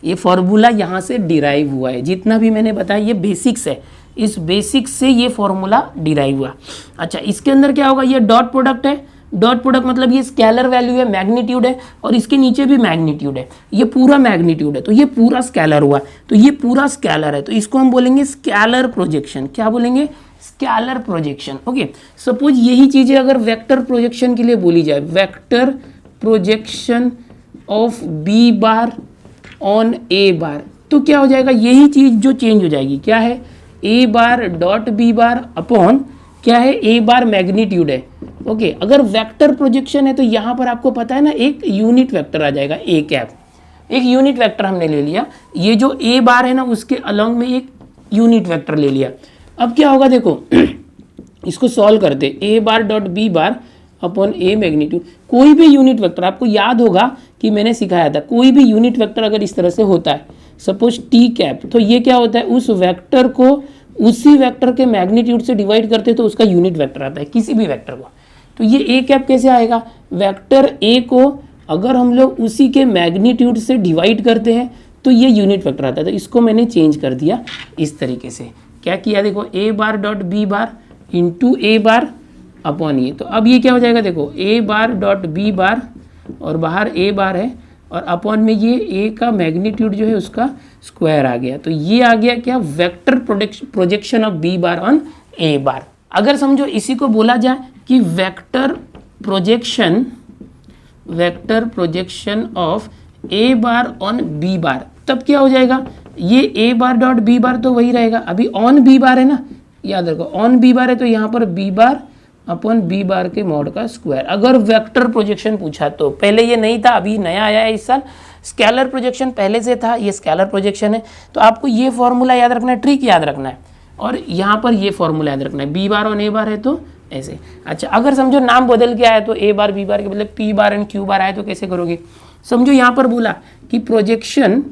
ये फॉर्मूला यहाँ से डिराइव हुआ है, जितना भी मैंने बताया ये बेसिक्स है, इस बेसिक्स से ये फॉर्मूला डिराइव हुआ। अच्छा इसके अंदर क्या होगा, ये डॉट प्रोडक्ट है, डॉट प्रोडक्ट मतलब ये स्केलर वैल्यू है, मैग्नीट्यूड है, और इसके नीचे भी मैग्नीट्यूड है, ये पूरा मैग्नीट्यूड है, तो ये पूरा स्केलर हुआ, तो ये पूरा स्केलर है, तो इसको हम बोलेंगे स्केलर प्रोजेक्शन। क्या बोलेंगे, स्केलर प्रोजेक्शन। ओके सपोज यही चीजें अगर वेक्टर प्रोजेक्शन के लिए बोली जाए, vector projection of B bar on A bar, तो क्या हो जाएगा, यही चीज जो चेंज हो जाएगी, क्या है, A bar dot B bar upon क्या है, ए बार मैग्नीट्यूड है, ओके अगर वेक्टर प्रोजेक्शन है तो यहाँ पर आपको पता है ना एक यूनिट वेक्टर आ जाएगा ए कैप, एक यूनिट वेक्टर हमने ले लिया, ये जो ए बार है ना उसके अलॉन्ग में एक यूनिट वेक्टर ले लिया। अब क्या होगा देखो इसको सॉल्व करते, A bar dot B bar upon A magnitude, कोई भी यूनिट वेक्टर आपको याद होगा कि मैंने सिखाया था, कोई भी यूनिट वेक्टर अगर इस तरह से होता है सपोज टी कैप, तो ये क्या होता है उस वेक्टर को उसी वेक्टर के मैग्नीट्यूड से डिवाइड करते तो उसका यूनिट वेक्टर आता है किसी भी वेक्टर को। तो ये ए कैप कैसे आएगा, वेक्टर ए को अगर हम लोग उसी के मैग्नीट्यूड से डिवाइड करते हैं तो ये यूनिट वेक्टर आता है। तो इसको मैंने चेंज कर दिया इस तरीके से, क्या किया देखो A bar dot B bar into A bar upon ये, तो अब ये क्या हो जाएगा देखो A bar dot B bar और बाहर ए बार है और अपॉन में ये ए का मैग्नीट्यूड जो है उसका स्क्वायर आ गया। तो ये आ गया क्या vector projection of B bar on A bar. अगर समझो इसी को बोला जाए कि vector projection of A bar on B bar, तब क्या हो जाएगा, ये a bar dot B bar तो वही रहेगा, अभी ऑन बी बार है ना, याद रखो ऑन बी बार है तो यहाँ पर b bar upon b bar के मॉड का स्क्वायर। अगर वेक्टर प्रोजेक्शन पूछा तो, पहले ये नहीं था अभी नया आया है इस साल, स्केलर प्रोजेक्शन पहले से था, ये स्केलर प्रोजेक्शन है। तो आपको ये फॉर्मूला याद रखना है, ट्रिक याद रखना है और यहाँ पर ये फॉर्मूला याद रखना है, b bar on A bar है तो ऐसे। अच्छा अगर समझो नाम बदल के आया तो ए बार बी बार के बदले P bar and Q bar आए तो कैसे करोगे, समझो यहाँ पर बोला कि projection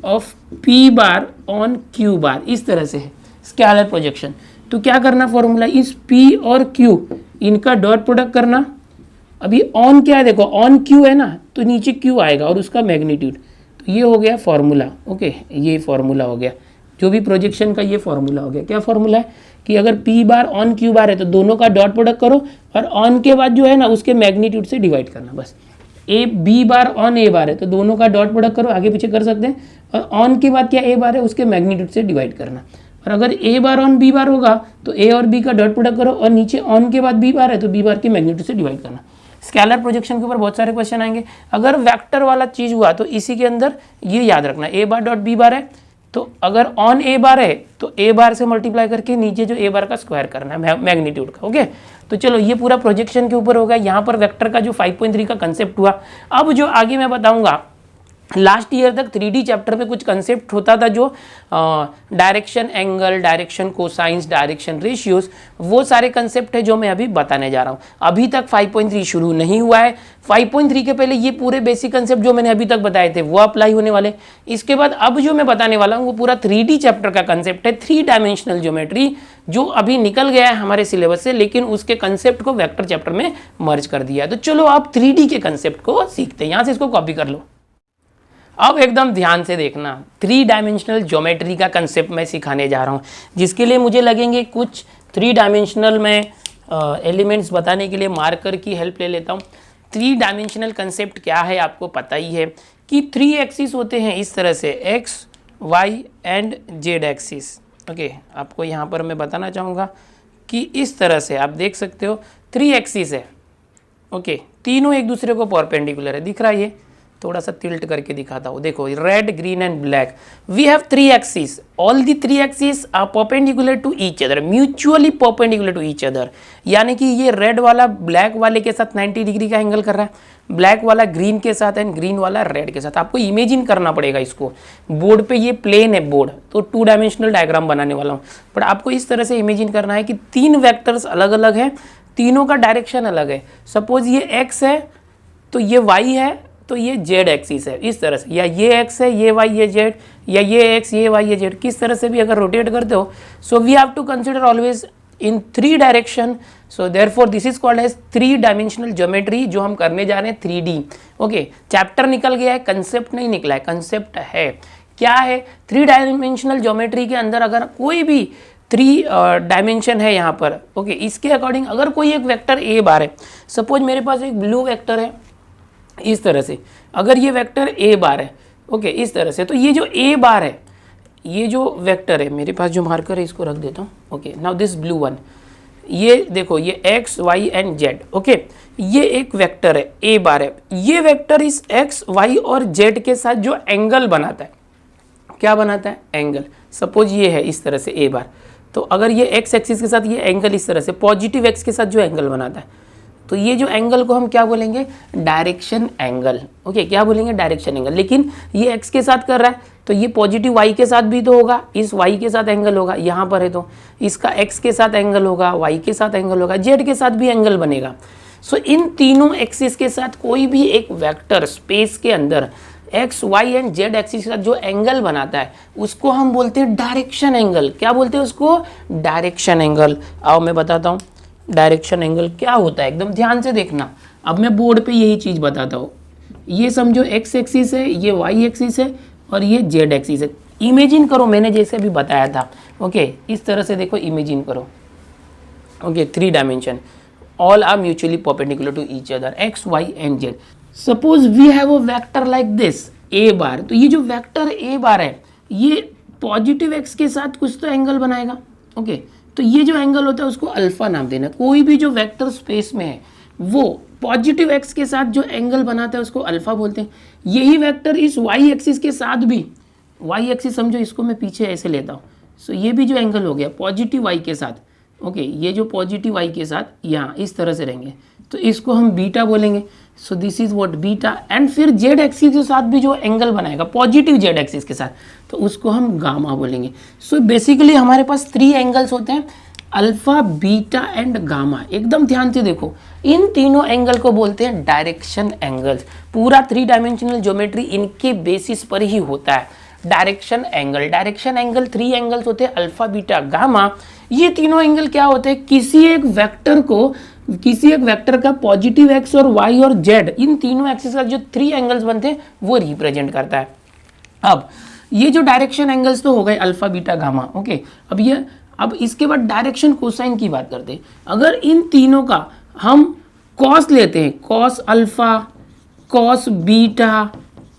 of P bar on Q bar, इस तरह से है स्केलर प्रोजेक्शन। तो क्या करना फॉर्मूला, इस P और Q इनका डॉट प्रोडक्ट करना। अभी ऑन क्या है देखो, ऑन Q है ना तो नीचे Q आएगा और उसका मैग्नीट्यूड, तो ये हो गया फॉर्मूला। ओके ये फॉर्मूला हो गया, जो भी प्रोजेक्शन का ये फॉर्मूला हो गया। क्या फॉर्मूला है कि अगर P बार ऑन Q बार है तो दोनों का डॉट प्रोडक्ट करो और ऑन के बाद जो है ना उसके मैग्नीट्यूड से डिवाइड करना बस। ए B bar on A bar है तो दोनों का डॉट प्रोडक्ट करो, आगे पीछे कर सकते हैं, और ऑन के बाद क्या ए बार है उसके मैग्नीट्यूड से डिवाइड करना। और अगर ए बार ऑन बी बार होगा तो ए और बी का डॉट प्रोडक्ट करो और नीचे ऑन के बाद बी बार है तो बी बार के मैग्नीट्यूड से डिवाइड करना। स्केलर प्रोजेक्शन के ऊपर बहुत सारे क्वेश्चन आएंगे। अगर वेक्टर वाला चीज हुआ तो इसी के अंदर ये याद रखना, ए बार डॉट बी बार है तो अगर ऑन ए बार है तो ए बार से मल्टीप्लाई करके नीचे जो ए बार का स्क्वायर करना है मैग्नीट्यूड का। ओके तो चलो ये पूरा प्रोजेक्शन के ऊपर होगा। यहाँ पर वेक्टर का जो 5.3 का कंसेप्ट हुआ। अब जो आगे मैं बताऊंगा, लास्ट ईयर तक 3D चैप्टर में कुछ कंसेप्ट होता था जो direction angle, direction cosines, direction ratios, वो सारे कंसेप्ट है जो मैं अभी बताने जा रहा हूँ। अभी तक 5.3 शुरू नहीं हुआ है। 5.3 के पहले ये पूरे बेसिक कंसेप्ट जो मैंने अभी तक बताए थे वो अप्लाई होने वाले। इसके बाद अब जो मैं बताने वाला हूँ वो पूरा 3D चैप्टर का कंसेप्ट है, 3 डायमेंशनल ज्योमेट्री, जो अभी निकल गया है हमारे सिलेबस से, लेकिन उसके कंसेप्ट को वेक्टर चैप्टर में मर्ज कर दिया। तो चलो आप 3D के कंसेप्ट को सीखते हैं, यहाँ से इसको कॉपी कर लो। अब एकदम ध्यान से देखना, 3 डायमेंशनल ज्योमेट्री का कंसेप्ट मैं सिखाने जा रहा हूँ, जिसके लिए मुझे लगेंगे कुछ 3 डायमेंशनल में एलिमेंट्स बताने के लिए मार्कर की हेल्प ले लेता हूँ। 3 डायमेंशनल कंसेप्ट क्या है आपको पता ही है कि 3 एक्सिस होते हैं इस तरह से, x, Y and z axis. Okay आपको यहाँ पर मैं बताना चाहूँगा कि इस तरह से आप देख सकते हो 3 एक्सिस है। ओके तीनों एक दूसरे को परपेंडिकुलर है, दिख रहा है, ये थोड़ा सा टिल्ट करके दिखाता हूँ, देखो red, green and black. We have 3 axis, all the 3 axis are perpendicular to each other, mutually perpendicular to each other. यानी कि ये रेड वाला ब्लैक वाले के साथ 90 डिग्री का एंगल कर रहा है, ब्लैक वाला ग्रीन के साथ एंड ग्रीन वाला रेड के साथ। आपको इमेजिन करना पड़ेगा इसको, बोर्ड पे ये प्लेन है बोर्ड, तो 2 डायमेंशनल डायग्राम बनाने वाला हूँ, बट आपको इस तरह से इमेजिन करना है कि 3 वेक्टर्स अलग अलग है, तीनों का डायरेक्शन अलग है। सपोज ये एक्स है तो ये वाई है तो ये जेड एक्सिस है, इस तरह से, या ये एक्स है, ये वाई, ये जेड, या ये एक्स, ये वाई, ये जेड, किस तरह से भी अगर रोटेट करते हो। So we have to consider always in 3 direction. So therefore this is called as 3 dimensional geometry, जो हम करने जा रहे हैं 3D। ओके चैप्टर निकल गया है, कंसेप्ट नहीं निकला है, कंसेप्ट है। क्या है 3 डायमेंशनल ज्योमेट्री के अंदर अगर कोई भी 3 डायमेंशन है यहाँ पर, ओके इसके अकॉर्डिंग अगर कोई एक वेक्टर ए बार है, सपोज मेरे पास एक ब्लू वेक्टर है इस तरह से, अगर ये वेक्टर ए बार है, ओके इस तरह से, तो ये जो ए बार है, ये जो वेक्टर है, मेरे पास जो मार्कर है इसको रख देता हूँ। Okay now this blue one, ये देखो ये x, Y and z. Okay ये एक वेक्टर है, ए बार है, ये वेक्टर इस एक्स, वाई और जेड के साथ जो एंगल बनाता है, क्या बनाता है, एंगल। सपोज ये है इस तरह से ए बार, तो अगर ये एक्स एक्सिस के साथ ये एंगल इस तरह से पॉजिटिव एक्स के साथ जो एंगल बनाता है, तो ये जो एंगल को हम क्या बोलेंगे, डायरेक्शन एंगल। ओके, क्या बोलेंगे, डायरेक्शन एंगल। लेकिन ये एक्स के साथ कर रहा है तो ये पॉजिटिव वाई के साथ भी तो होगा, इस वाई के साथ एंगल होगा, यहाँ पर है तो इसका एक्स के साथ एंगल होगा, वाई के साथ एंगल होगा, जेड के साथ भी एंगल बनेगा। सो इन तीनों एक्सिस के साथ कोई भी एक वेक्टर स्पेस के अंदर x Y and z axis के साथ जो एंगल बनाता है उसको हम बोलते हैं डायरेक्शन एंगल। क्या बोलते हैं उसको, डायरेक्शन एंगल। आओ मैं बताता हूँ डायरेक्शन एंगल क्या होता है, एकदम ध्यान से देखना। अब मैं बोर्ड पे यही चीज़ बताता हूँ। ये समझो एक्स एक्सिस है, ये वाई एक्सिस है और ये जेड एक्सिस है। इमेजिन करो मैंने जैसे अभी बताया था। ओके, इस तरह से देखो, इमेजिन करो। Okay, 3 dimension, all are mutually perpendicular to each other, X Y and Z. Suppose we have a vector like this A bar. तो ये जो वेक्टर ए बार है ये पॉजिटिव एक्स के साथ कुछ तो एंगल बनाएगा। ओके, तो ये जो एंगल होता है उसको अल्फा नाम देना। कोई भी जो वेक्टर स्पेस में है वो पॉजिटिव एक्स के साथ जो एंगल बनाता है उसको अल्फा बोलते हैं। यही वेक्टर इस वाई एक्सिस के साथ भी, वाई एक्सिस समझो इसको मैं पीछे ऐसे लेता हूँ, सो ये भी जो एंगल हो गया पॉजिटिव वाई के साथ। ओके, ये जो पॉजिटिव वाई के साथ यहाँ इस तरह से रहेंगे तो इसको हम बीटा बोलेंगे। So this is what, beta. And फिर जेड एक्सिस के साथ भी जो एंगल बनाएगा पॉजिटिव जेड एक्सिस के साथ तो उसको हम गामा बोलेंगे। सो बेसिकली हमारे पास 3 एंगल्स होते हैं, अल्फा, बीटा एंड गामा। एकदम ध्यान से देखो, इन तीनों एंगल को बोलते हैं डायरेक्शन एंगल्स। पूरा 3 डायमेंशनल ज्योमेट्री इनके बेसिस पर ही होता है, direction angle. Direction angle 3 angles होते हैं, अल्फा, बीटा, गामा। ये तीनों एंगल क्या होते हैं, किसी एक वेक्टर का पॉजिटिव एक्स और वाई और जेड, इन तीनों एक्सिस का जो 3 एंगल्स बनते हैं वो रिप्रेजेंट करता है। अब ये जो डायरेक्शन एंगल्स तो हो गए अल्फा, बीटा, गामा। ओके, अब इसके बाद डायरेक्शन कोसाइन की बात करते हैं। अगर इन तीनों का हम कॉस लेते हैं, cos alpha, cos beta,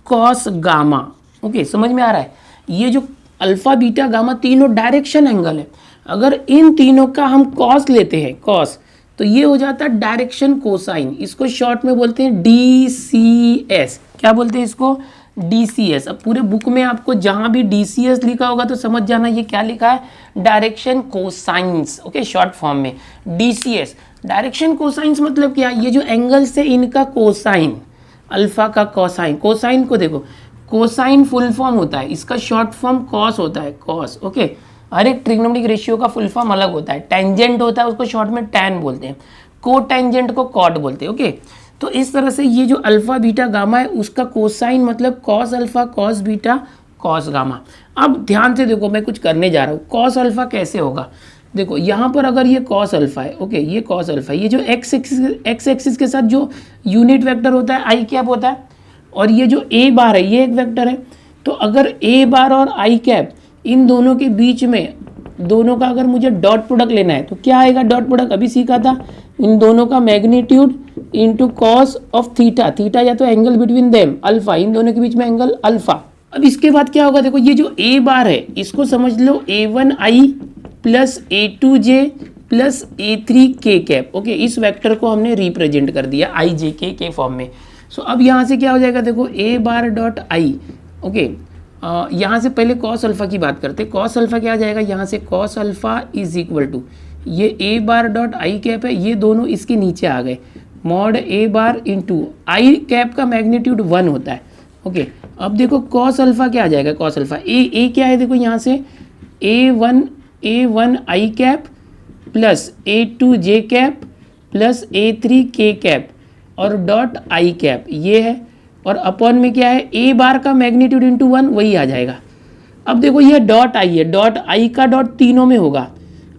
cos gamma. Okay, समझ में आ रहा है। ये जो अल्फा, बीटा, गामा तीनों डायरेक्शन एंगल है। अगर इन तीनों का हम कॉस लेते हैं, कॉस, तो ये हो जाता है डायरेक्शन कोसाइन। इसको शॉर्ट में बोलते हैं DCS। क्या बोलते हैं इसको, DCS। अब पूरे बुक में आपको जहां भी DCS लिखा होगा तो समझ जाना ये क्या लिखा है, direction cosines. Okay, short form में DCS। डायरेक्शन कोसाइंस मतलब क्या, ये जो एंगल्स है इनका कोसाइन, अल्फा का कोसाइन। कोसाइन को देखो, कोसाइन फुल फॉर्म होता है, इसका शॉर्ट फॉर्म कॉस होता है, कॉस। ओके, हर एक ट्रिग्नोमेट्रिक रेशियो का फुल फॉर्म अलग होता है। टेंजेंट होता है उसको शॉर्ट में टैन बोलते हैं, को टेंजेंट को कॉट बोलते हैं। ओके, तो इस तरह से ये जो अल्फा, बीटा, गामा है उसका कोसाइन मतलब cos alpha, cos beta, cos gamma. अब ध्यान से देखो, मैं कुछ करने जा रहा हूँ। कॉस अल्फा कैसे होगा, देखो यहाँ पर अगर ये कॉस अल्फा है, ओके, ये कॉस अल्फा है, ये जो एक्स एक्सिस के साथ जो यूनिट वेक्टर होता है आई कैप होता है, और ये जो ए बार है ये एक वेक्टर है। तो अगर ए बार और आई कैप इन दोनों के बीच में, दोनों का अगर मुझे डॉट प्रोडक्ट लेना है तो क्या आएगा, डॉट प्रोडक्ट अभी सीखा था, इन दोनों का magnitude into cos of theta. Theta या तो एंगल बिटवीन देम, अल्फा, इन दोनों के बीच में एंगल अल्फा। अब इसके बाद क्या होगा, देखो ये जो ए बार है इसको समझ लो A1i plus A2j plus A3k cap. Okay, इस वेक्टर को हमने रिप्रेजेंट कर दिया IJK के फॉर्म में। सो अब यहाँ से क्या हो जाएगा, देखो A bar dot I. Okay, यहाँ से पहले कॉस अल्फा की बात करते हैं। कॉस अल्फा क्या आ जाएगा, यहाँ से cos alpha is equal to ये a bar dot I cap है, ये दोनों इसके नीचे आ गए, मॉड ए बार इंटू आई कैप का मैग्नीट्यूड 1 होता है। ओके, अब देखो कॉस अल्फा क्या आ जाएगा, कॉस अल्फा ए क्या है, देखो यहाँ से A1 I cap plus A2 J cap plus A3 K cap और डॉट आई कैप ये है, और अपॉन में क्या है, ए बार का मैग्नीट्यूड इंटू 1 वही आ जाएगा। अब देखो ये डॉट आई है, डॉट आई का डॉट तीनों में होगा,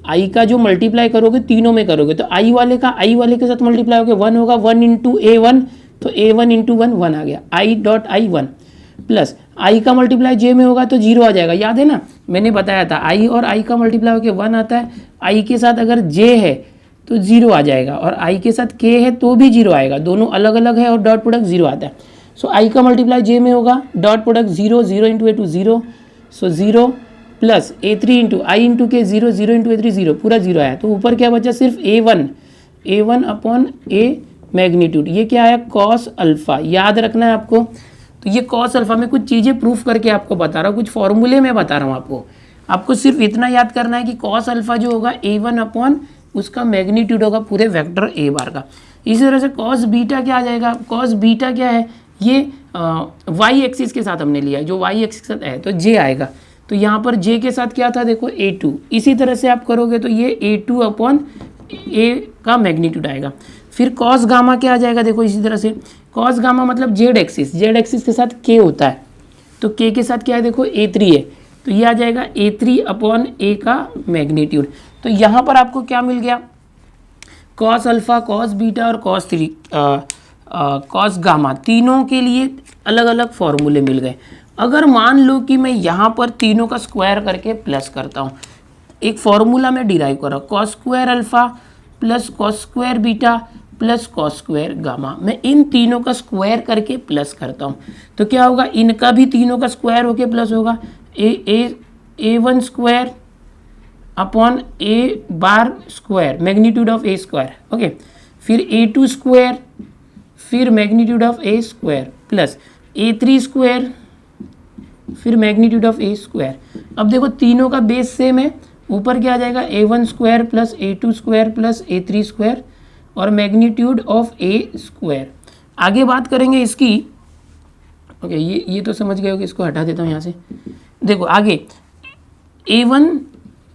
आई का जो मल्टीप्लाई करोगे तीनों में करोगे तो आई वाले का आई वाले के साथ मल्टीप्लाई होगा 1 होगा, 1 इंटू A1, तो A1 इंटू 1 आ गया, आई डॉट आई 1 प्लस आई का मल्टीप्लाई जे में होगा तो 0 आ जाएगा। याद है ना, मैंने बताया था आई और आई का मल्टीप्लाई होकर 1 आता है, आई के साथ अगर जे है तो 0 आ जाएगा, और आई के साथ के है तो भी 0 आएगा, दोनों अलग अलग है और डॉट प्रोडक्ट 0 आता है। सो आई का मल्टीप्लाई जे में होगा, डॉट प्रोडक्ट 0, 0 इंटू A2 0, सो 0 प्लस A3 इंटू आई इंटू के 0, 0 इंटू A3 0, पूरा 0 आया। तो ऊपर क्या बचा, सिर्फ A1 अपॉन ए मैग्नीट्यूड, ये क्या आया, कॉस अल्फा। याद रखना है आपको। तो ये कॉस अल्फा में कुछ चीज़ें प्रूफ करके आपको बता रहा हूँ, कुछ फॉर्मूले में बता रहा हूँ आपको। आपको सिर्फ इतना याद करना है कि कॉस अल्फा जो होगा A1 अपॉन उसका मैग्नीट्यूड होगा पूरे वेक्टर ए बार का। इसी तरह से कॉस बीटा क्या आ जाएगा, कॉस बीटा क्या है, ये वाई एक्सिस के साथ हमने लिया है, जो वाई एक्सिस के साथ है तो जे आएगा, तो यहाँ पर जे के साथ क्या था देखो A2। इसी तरह से आप करोगे तो ये A2 अपॉन ए का मैग्नीट्यूड आएगा। फिर कॉस गामा क्या आ जाएगा देखो, इसी तरह से कॉस गामा मतलब जेड एक्सिस के साथ के होता है, तो के के साथ क्या है देखो A3 है, तो ये आ जाएगा A3 अपॉन ए का मैग्नीट्यूड। तो यहाँ पर आपको क्या मिल गया, कॉस अल्फा, कॉस बीटा और कॉस गामा, तीनों के लिए अलग अलग फॉर्मूले मिल गए। अगर मान लो कि मैं यहाँ पर तीनों का स्क्वायर करके प्लस करता हूँ, एक फॉर्मूला मैं डिराइव कर रहा हूँ, cos square alpha plus cos square beta plus cos square gamma, मैं इन तीनों का स्क्वायर करके प्लस करता हूँ, तो क्या होगा, इनका भी तीनों का स्क्वायर होके प्लस होगा, A1 square upon A bar square magnitude of A square, okay, फिर A2 स्क्वायर, फिर magnitude of A square plus A3 square, फिर मैग्नीट्यूड ऑफ ए स्क्वायर। अब देखो तीनों का बेस सेम है, ऊपर क्या आ जाएगा A1 square plus A2 square plus A3 square और मैग्नीट्यूड ऑफ ए स्क्वायर। आगे बात करेंगे इसकी, ओके, ये तो समझ गए हो कि इसको हटा देता हूँ यहाँ से। देखो आगे A1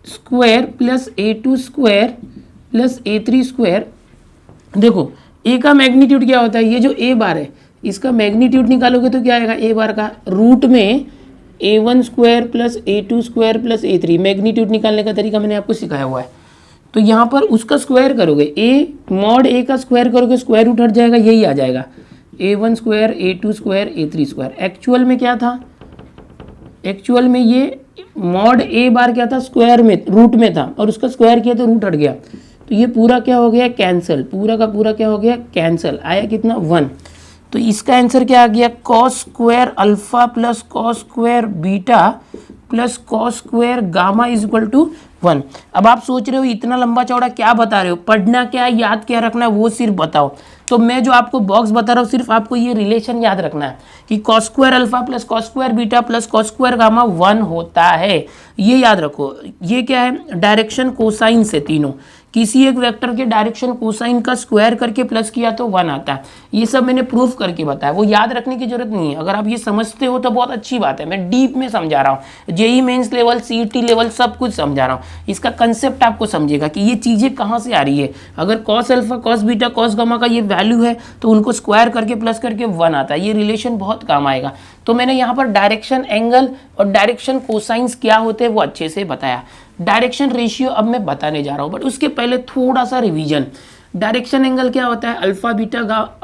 square plus A2 square plus A3 square, देखो ए का मैग्नीट्यूड क्या होता है, ये जो ए बार है इसका मैग्नीट्यूड निकालोगे तो क्या आएगा, ए बार का रूट में A1 square plus A2 square plus A3, magnitude निकालने का तरीका मैंने आपको सिखाया हुआ है। तो यहाँ पर उसका स्क्वायर करोगे, ए मॉड ए का स्क्वायर करोगे, स्क्वायर रूट हट जाएगा, यही आ जाएगा A1 square A2 square A3 square. Actual में क्या था, एक्चुअल में ये मॉड ए बार क्या था, स्क्वायर में रूट में था और उसका स्क्वायर किया तो रूट हट गया, तो ये पूरा क्या हो गया कैंसिल, पूरा का पूरा क्या हो गया कैंसिल, आया कितना 1। तो इसका आंसर क्या आ गया, cos square alpha plus cos square beta plus cos square gamma is equal to 1। अब आप सोच रहे हो इतना लंबा चौड़ा क्या बता रहे हो, पढ़ना क्या है, याद क्या रखना है वो सिर्फ बताओ। तो मैं जो आपको बॉक्स बता रहा हूँ सिर्फ आपको ये रिलेशन याद रखना है कि cos square alpha plus cos square beta plus cos square gamma 1 होता है, ये याद रखो। ये क्या है, डायरेक्शन कोसाइन से, तीनों किसी एक वेक्टर के डायरेक्शन कोसाइन का स्क्वायर करके प्लस किया तो 1 आता है। ये सब मैंने प्रूफ करके बताया, वो याद रखने की जरूरत नहीं है। अगर आप ये समझते हो तो बहुत अच्छी बात है, मैं डीप में समझा रहा हूँ, JEE mains level CET level सब कुछ समझा रहा हूँ। इसका कंसेप्ट आपको समझेगा कि ये चीज़ें कहाँ से आ रही है। अगर cos alpha cos beta cos gamma का ये वैल्यू है तो उनको स्क्वायर करके प्लस करके 1 आता है, ये रिलेशन बहुत काम आएगा। तो मैंने यहाँ पर डायरेक्शन एंगल और डायरेक्शन कोसाइंस क्या होते हैं वो अच्छे से बताया। डायरेक्शन रेशियो अब मैं बताने जा रहा हूँ, बट उसके पहले थोड़ा सा रिवीजन। डायरेक्शन एंगल क्या होता है, अल्फा बीटा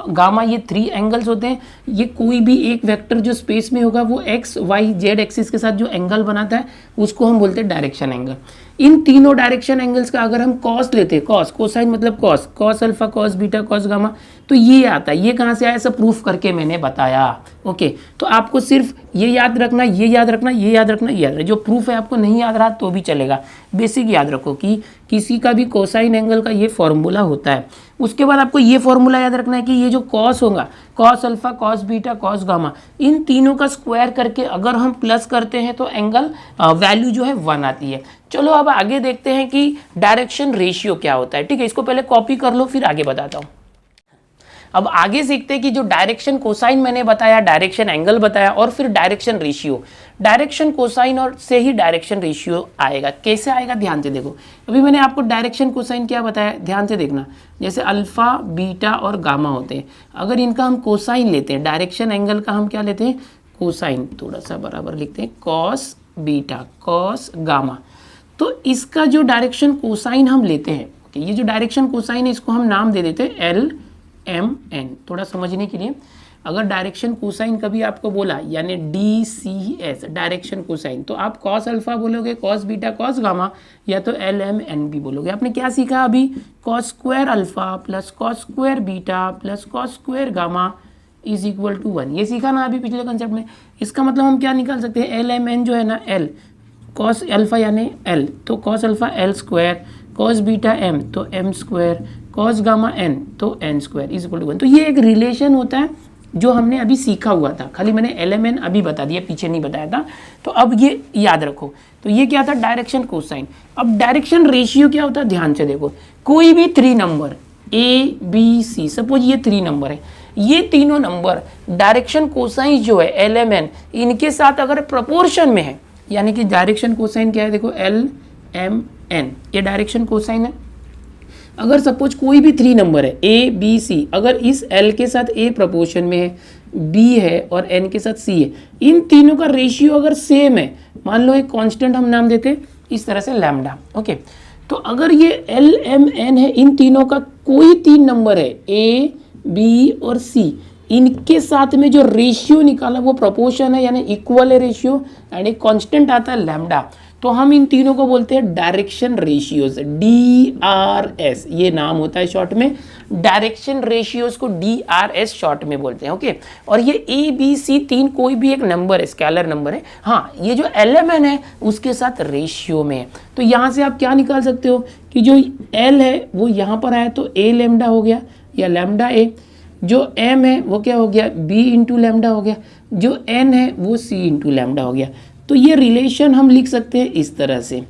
गामा, ये 3 एंगल्स होते हैं। ये कोई भी एक वेक्टर जो स्पेस में होगा वो एक्स वाई जेड एक्सिस के साथ जो एंगल बनाता है उसको हम बोलते हैं डायरेक्शन एंगल। इन तीनों डायरेक्शन एंगल्स का अगर हम कॉस लेते हैं, कॉस कोसाइन मतलब cos, cos alpha cos beta cos gamma, तो ये आता है। ये कहाँ से आया, सब प्रूफ करके मैंने बताया। ओके, तो आपको सिर्फ ये याद रखना, ये याद रखना, ये याद रखना, ये याद रखना। जो प्रूफ है आपको नहीं याद रहा तो भी चलेगा, बेसिक याद रखो कि किसी का भी कोसाइन एंगल का ये फॉर्मूला होता है। उसके बाद आपको ये फॉर्मूला याद रखना है कि ये जो कॉस होगा, cos alpha cos beta cos gamma, इन तीनों का स्क्वायर करके अगर हम प्लस करते हैं तो एंगल वैल्यू जो है 1 आती है। चलो अब आगे देखते हैं कि डायरेक्शन रेशियो क्या होता है। ठीक है, इसको पहले कॉपी कर लो फिर आगे बताता हूँ। अब आगे सीखते हैं कि जो डायरेक्शन कोसाइन मैंने बताया, डायरेक्शन एंगल बताया और फिर डायरेक्शन रेशियो। डायरेक्शन कोसाइन और से ही डायरेक्शन रेशियो आएगा। कैसे आएगा ध्यान से देखो। अभी मैंने आपको डायरेक्शन कोसाइन क्या बताया, ध्यान से देखना। जैसे अल्फा बीटा और गामा होते हैं, अगर इनका हम कोसाइन लेते हैं, डायरेक्शन एंगल का हम क्या लेते हैं कोसाइन, थोड़ा सा बराबर लिखते हैं, कॉस बीटा कॉस गामा। तो इसका जो डायरेक्शन कोसाइन हम लेते हैं, ये जो डायरेक्शन कोसाइन है इसको हम नाम दे देते हैं LMN। थोड़ा समझने के लिए, अगर डायरेक्शन कोसाइन कभी आपको बोला यानी DCS डायरेक्शन कोसाइन, तो आप कॉस अल्फा बोलोगे, कॉस बीटा कॉस गामा, या तो LMN भी बोलोगे। आपने क्या सीखा अभी, cos square alpha plus cos square beta plus cos square gamma is equal to 1, ये सीखा ना अभी पिछले कंसेप्ट में। इसका मतलब हम क्या निकाल सकते हैं, LMN जो है ना L, कॉस अल्फा यानी L, तो cos alpha L square, cos beta M तो M square, cos gamma N तो N square is equal to 1। तो ये एक रिलेशन होता है जो हमने अभी सीखा हुआ था, खाली मैंने LMN अभी बता दिया, पीछे नहीं बताया था, तो अब ये याद रखो। तो ये क्या था, डायरेक्शन कोसाइन। अब डायरेक्शन रेशियो क्या होता है, ध्यान से देखो, कोई भी 3 नंबर ABC, सपोज ये 3 नंबर है, ये तीनों नंबर डायरेक्शन कोसाइन जो है LMN, इनके साथ अगर प्रोपोर्शन में है, यानी कि डायरेक्शन कोसाइन क्या है, देखो LMN, ये डायरेक्शन कोसाइन है। अगर सपोज कोई भी 3 नंबर है ABC, अगर इस L के साथ A प्रोपोर्शन में है, B है और N के साथ C है, इन तीनों का रेशियो अगर सेम है, मान लो एक कांस्टेंट हम नाम देते इस तरह से लैम्डा, ओके। तो अगर ये LMN है, इन तीनों का कोई 3 नंबर है A, B और C, इनके साथ में जो रेशियो निकाला वो प्रोपोर्शन है, यानी इक्वल है रेशियो, एंड एक कांस्टेंट आता है लैम्डा, तो हम इन तीनों को बोलते हैं डायरेक्शन रेशियोज, DRS ये नाम होता है शॉर्ट में, डायरेक्शन रेशियोज को DRS शॉर्ट में बोलते हैं, ओके। और ये ABC 3 कोई भी एक नंबर है, स्केलर नंबर है, हाँ, ये जो LMN है उसके साथ रेशियो में है। तो यहाँ से आप क्या निकाल सकते हो कि जो L है वो यहाँ पर आया तो A लैम्डा हो गया या लैम्डा A, जो M है वो क्या हो गया, B इंटू लैम्डा हो गया, जो N है वो C इंटू लैम्डा हो गया। तो ये रिलेशन हम लिख सकते हैं इस तरह से।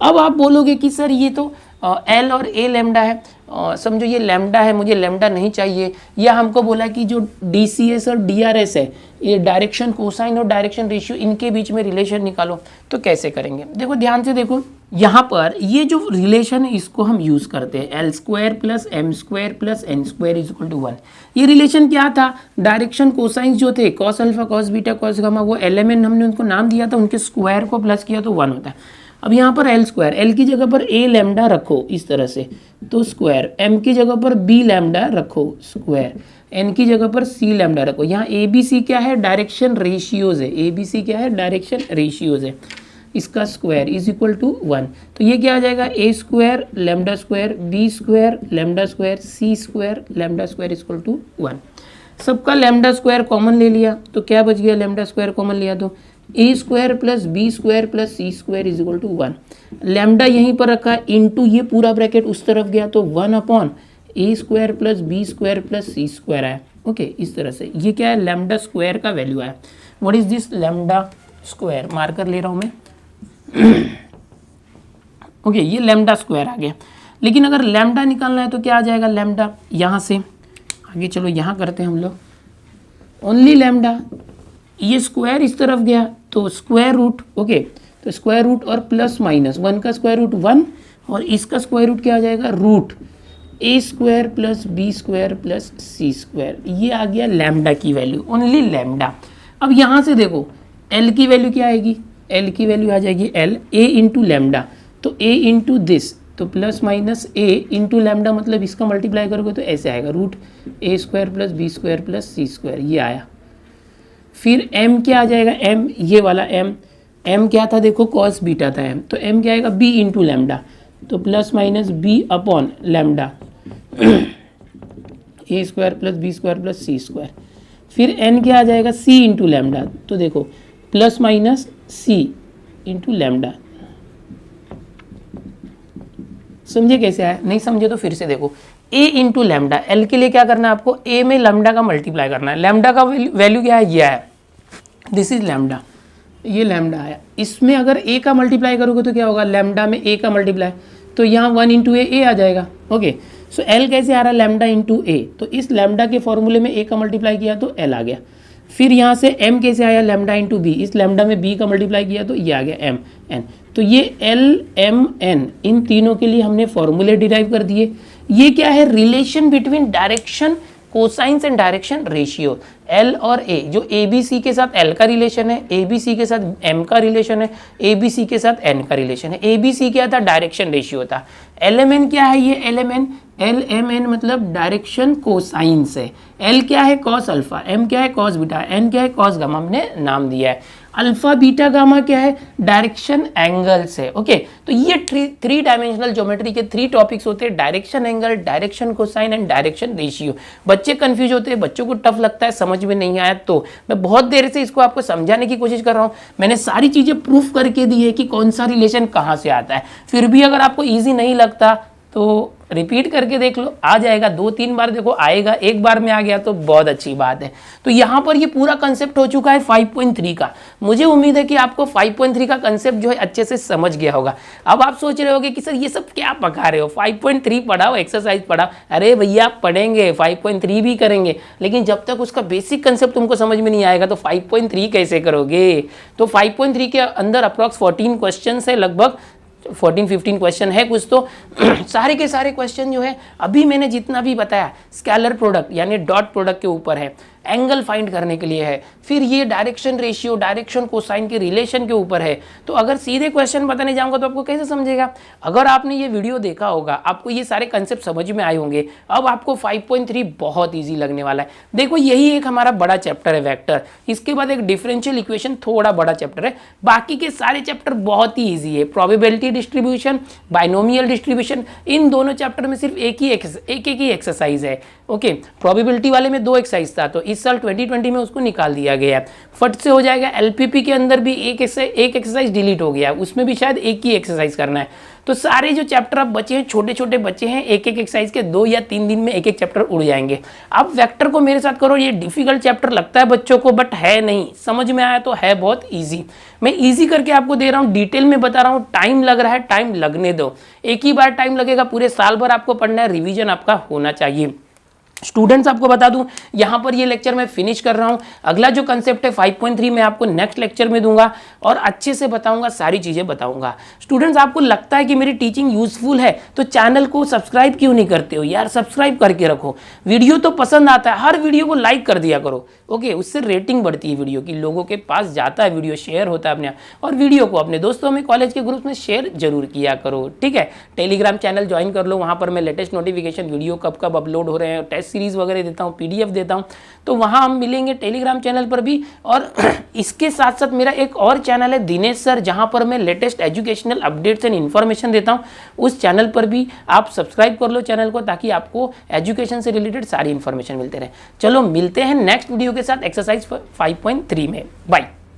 अब आप बोलोगे कि सर ये तो L और A लैम्डा है, समझो ये लैम्डा है, मुझे लैम्डा नहीं चाहिए, या हमको बोला कि जो DCS और DRS है, ये डायरेक्शन कोसाइन और डायरेक्शन रेशियो, इनके बीच में रिलेशन निकालो। तो कैसे करेंगे, देखो ध्यान से देखो, यहाँ पर ये जो रिलेशन है इसको हम यूज़ करते हैं, L square plus M square plus N square is equal to 1। ये रिलेशन क्या था, डायरेक्शन कोसाइन जो थे cos alpha cos beta cos gamma, वो LMN हमने उनको नाम दिया था, उनके स्क्वायर को प्लस किया तो 1 होता है। अब यहाँ पर L स्क्वायर, L की जगह पर A लैम्डा रखो इस तरह से तो स्क्वायर, M की जगह पर B लैम्डा रखो स्क्वायर, N की जगह पर C लैम्डा रखो। यहाँ ABC क्या है, डायरेक्शन रेशियोज है, ABC क्या है, डायरेक्शन रेशियोज है, इसका स्क्वायर इज इक्वल टू 1। तो ये क्या आ जाएगा, A square lambda square, B square lambda square, C square lambda square is equal to 1। सबका लैम्डा स्क्वायर कॉमन ले लिया तो क्या बच गया, लैम्डा स्क्वायर कॉमन लिया तो A square plus B square plus C square is equal to 1। Lambda यहीं पर रखा, इनटू ये पूरा ब्रैकेट उस तरफ गया तो 1 upon A square plus B square plus C square आया, ओके। इस तरह से ये क्या है, लैम्डा स्क्वायर का वैल्यू आया। What is this lambda square, marker ले रहा हूँ मैं, ओके, ये लैम्डा स्क्वायर आ गया। लेकिन अगर लैम्डा निकालना है तो क्या आ जाएगा, लैम्डा यहाँ से आगे चलो, यहाँ करते हैं हम लोग ओनली लैम्डा, ये स्क्वायर इस तरफ गया तो स्क्वायर रूट, ओके, तो स्क्वायर रूट और प्लस माइनस, 1 का स्क्वायर रूट 1 और इसका स्क्वायर रूट क्या आ जाएगा, root A square plus B square plus C square, ये आ गया लैम्डा की वैल्यू, ओनली लैम्डा। अब यहाँ से देखो L की वैल्यू क्या आएगी, L की वैल्यू आ जाएगी L A इंटू लैम्डा, तो A इंटू दिस, तो plus minus A into lambda, मतलब इसका मल्टीप्लाई करोगे तो ऐसे आएगा, root A square plus B square plus C square, ये आया। फिर M क्या आ जाएगा, M ये वाला M क्या था, देखो कॉस बीटा था M, तो M क्या आएगा, B इंटू लैम्डा, तो plus minus B upon lambda A square plus B square plus C square. फिर N क्या आ जाएगा, C इंटू लैम्डा, तो देखो plus minus C into lambda. समझे कैसे आया, नहीं समझे तो फिर से देखो, A इंटू लैम्डा, L के लिए क्या करना है आपको, A में लैम्डा का मल्टीप्लाई करना है, लैम्डा का वैल्यू क्या है, ये है, दिस इज लैम्डा, ये लैम्डा आया। इसमें अगर A का मल्टीप्लाई करोगे तो क्या होगा, लैम्डा में A का मल्टीप्लाई, तो यहाँ 1 इंटू A आ जाएगा, ओके। सो L कैसे आ रहा है, लैम्डा इंटू A, तो इस लैम्डा के फॉर्मूले में A का मल्टीप्लाई किया तो L आ गया। फिर यहाँ से M कैसे आया, लैम्डा इंटू B, इस लैम्डा में B का मल्टीप्लाई किया तो ये आ गया M N। तो ये L M N, इन तीनों के लिए हमने फॉर्मूले डिराइव कर दिए। ये क्या है, relation between direction cosines and direction ratio, L और A, जो ABC के साथ L का रिलेशन है, ABC के साथ M का रिलेशन है, ABC के साथ N का रिलेशन है। ABC क्या था, डायरेक्शन रेशियो था। LMN क्या है, ये LMN मतलब डायरेक्शन कोसाइंस है। L क्या है, कॉस अल्फा, M क्या है, कॉस बीटा, N क्या है, कॉस गामा, हमने नाम दिया है। अल्फा बीटा गामा क्या है, डायरेक्शन एंगल्स है, ओके। तो ये थ्री डायमेंशनल ज्योमेट्री के 3 टॉपिक्स होते हैं, direction angle, direction cosine and direction ratio. बच्चे कंफ्यूज होते हैं, बच्चों को टफ लगता है, समझ में नहीं आया, तो मैं बहुत देर से इसको आपको समझाने की कोशिश कर रहा हूँ। मैंने सारी चीजें प्रूफ करके दी है कि कौन सा रिलेशन कहाँ से आता है। फिर भी अगर आपको ईजी नहीं लगता तो रिपीट करके देख लो, आ जाएगा। 2-3 बार देखो आएगा, एक बार में आ गया तो बहुत अच्छी बात है। तो यहाँ पर ये पूरा कंसेप्ट हो चुका है 5.3 का। मुझे उम्मीद है कि आपको 5.3 का कंसेप्ट जो है अच्छे से समझ गया होगा। अब आप सोच रहे होगे कि सर ये सब क्या पका रहे हो, 5.3 पढ़ाओ, एक्सरसाइज पढ़ाओ। अरे भैया आप पढ़ेंगे, 5.3 भी करेंगे, लेकिन जब तक उसका बेसिक कंसेप्ट तुमको समझ में नहीं आएगा तो 5.3 कैसे करोगे। तो 5.3 के अंदर अप्रॉक्स 14 क्वेश्चन है, लगभग 14-15 क्वेश्चन है कुछ। तो सारे के सारे क्वेश्चन जो है अभी मैंने जितना भी बताया स्केलर प्रोडक्ट यानी डॉट प्रोडक्ट के ऊपर है, एंगल फाइंड करने के लिए है, फिर ये डायरेक्शन रेशियो, डायरेक्शन कोसाइन के रिलेशन के ऊपर है। तो अगर सीधे क्वेश्चन बताने जाऊंगा तो आपको कैसे समझेगा। अगर आपने ये वीडियो देखा होगा, आपको ये सारे कंसेप्ट समझ में आए होंगे। अब आपको 5.3 बहुत ईजी लगने वाला है। देखो यही एक हमारा बड़ा चैप्टर है वेक्टर, इसके बाद एक डिफरेंशियल इक्वेशन थोड़ा बड़ा चैप्टर है, बाकी के सारे चैप्टर बहुत ही ईजी है। प्रोबेबिलिटी डिस्ट्रीब्यूशन, बाइनोमियल डिस्ट्रीब्यूशन, इन दोनों चैप्टर में सिर्फ एक ही एक्सरसाइज है। ओके, प्रोबेबिलिटी वाले में 2 एक्सरसाइज था, तो इस साल 2020 में उसको निकाल दिया गया है, फट से हो जाएगा। एलपीपी के अंदर भी एक एक्सरसाइज डिलीट हो गया, उसमें भी शायद एक ही एक्सरसाइज करना है। तो सारे जो चैप्टर अब बचे हैं, छोटे छोटे बच्चे हैं, एक एक्सरसाइज के 2 या 3 दिन में एक चैप्टर उड़ जाएंगे। आप वेक्टर को मेरे साथ करो, ये डिफिकल्ट चैप्टर लगता है बच्चों को, बट है नहीं, समझ में आया तो है बहुत ईजी। मैं ईजी करके आपको दे रहा हूँ, डिटेल में बता रहा हूँ। टाइम लग रहा है, टाइम लगने दो, एक ही बार टाइम लगेगा, पूरे साल भर आपको पढ़ना है, रिवीजन आपका होना चाहिए। स्टूडेंट्स आपको बता दूं, यहाँ पर ये लेक्चर मैं फिनिश कर रहा हूँ। अगला जो कंसेप्ट है 5.3 मैं आपको नेक्स्ट लेक्चर में दूंगा और अच्छे से बताऊंगा, सारी चीज़ें बताऊंगा। स्टूडेंट्स आपको लगता है कि मेरी टीचिंग यूजफुल है तो चैनल को सब्सक्राइब क्यों नहीं करते हो यार, सब्सक्राइब करके रखो। वीडियो तो पसंद आता है, हर वीडियो को लाइक कर दिया करो। ओके, उससे रेटिंग बढ़ती है वीडियो की, लोगों के पास जाता है वीडियो, शेयर होता है अपने आप। और वीडियो को अपने दोस्तों में, कॉलेज के ग्रुप में शेयर जरूर किया करो, ठीक है। टेलीग्राम चैनल ज्वाइन कर लो, वहाँ पर मैं लेटेस्ट नोटिफिकेशन, वीडियो कब कब अपलोड हो रहे हैं, टेस्ट सीरीज वगैरह देता हूँ, पीडीएफ देता हूँ, तो वहाँ हम मिलेंगे टेलीग्राम चैनल पर भी। और इसके साथ साथ मेरा एक और चैनल है दिनेश सर, जहाँ पर मैं latest educational updates and information देता हूँ। उस चैनल पर भी आप सब्सक्राइब कर लो चैनल को, ताकि आपको एजुकेशन से रिलेटेड सारी इन्फॉर्मेशन मिलते रहे। चलो मिलते हैं नेक्स्ट वीडियो के साथ एक्सरसाइज 5.3 में। बाय।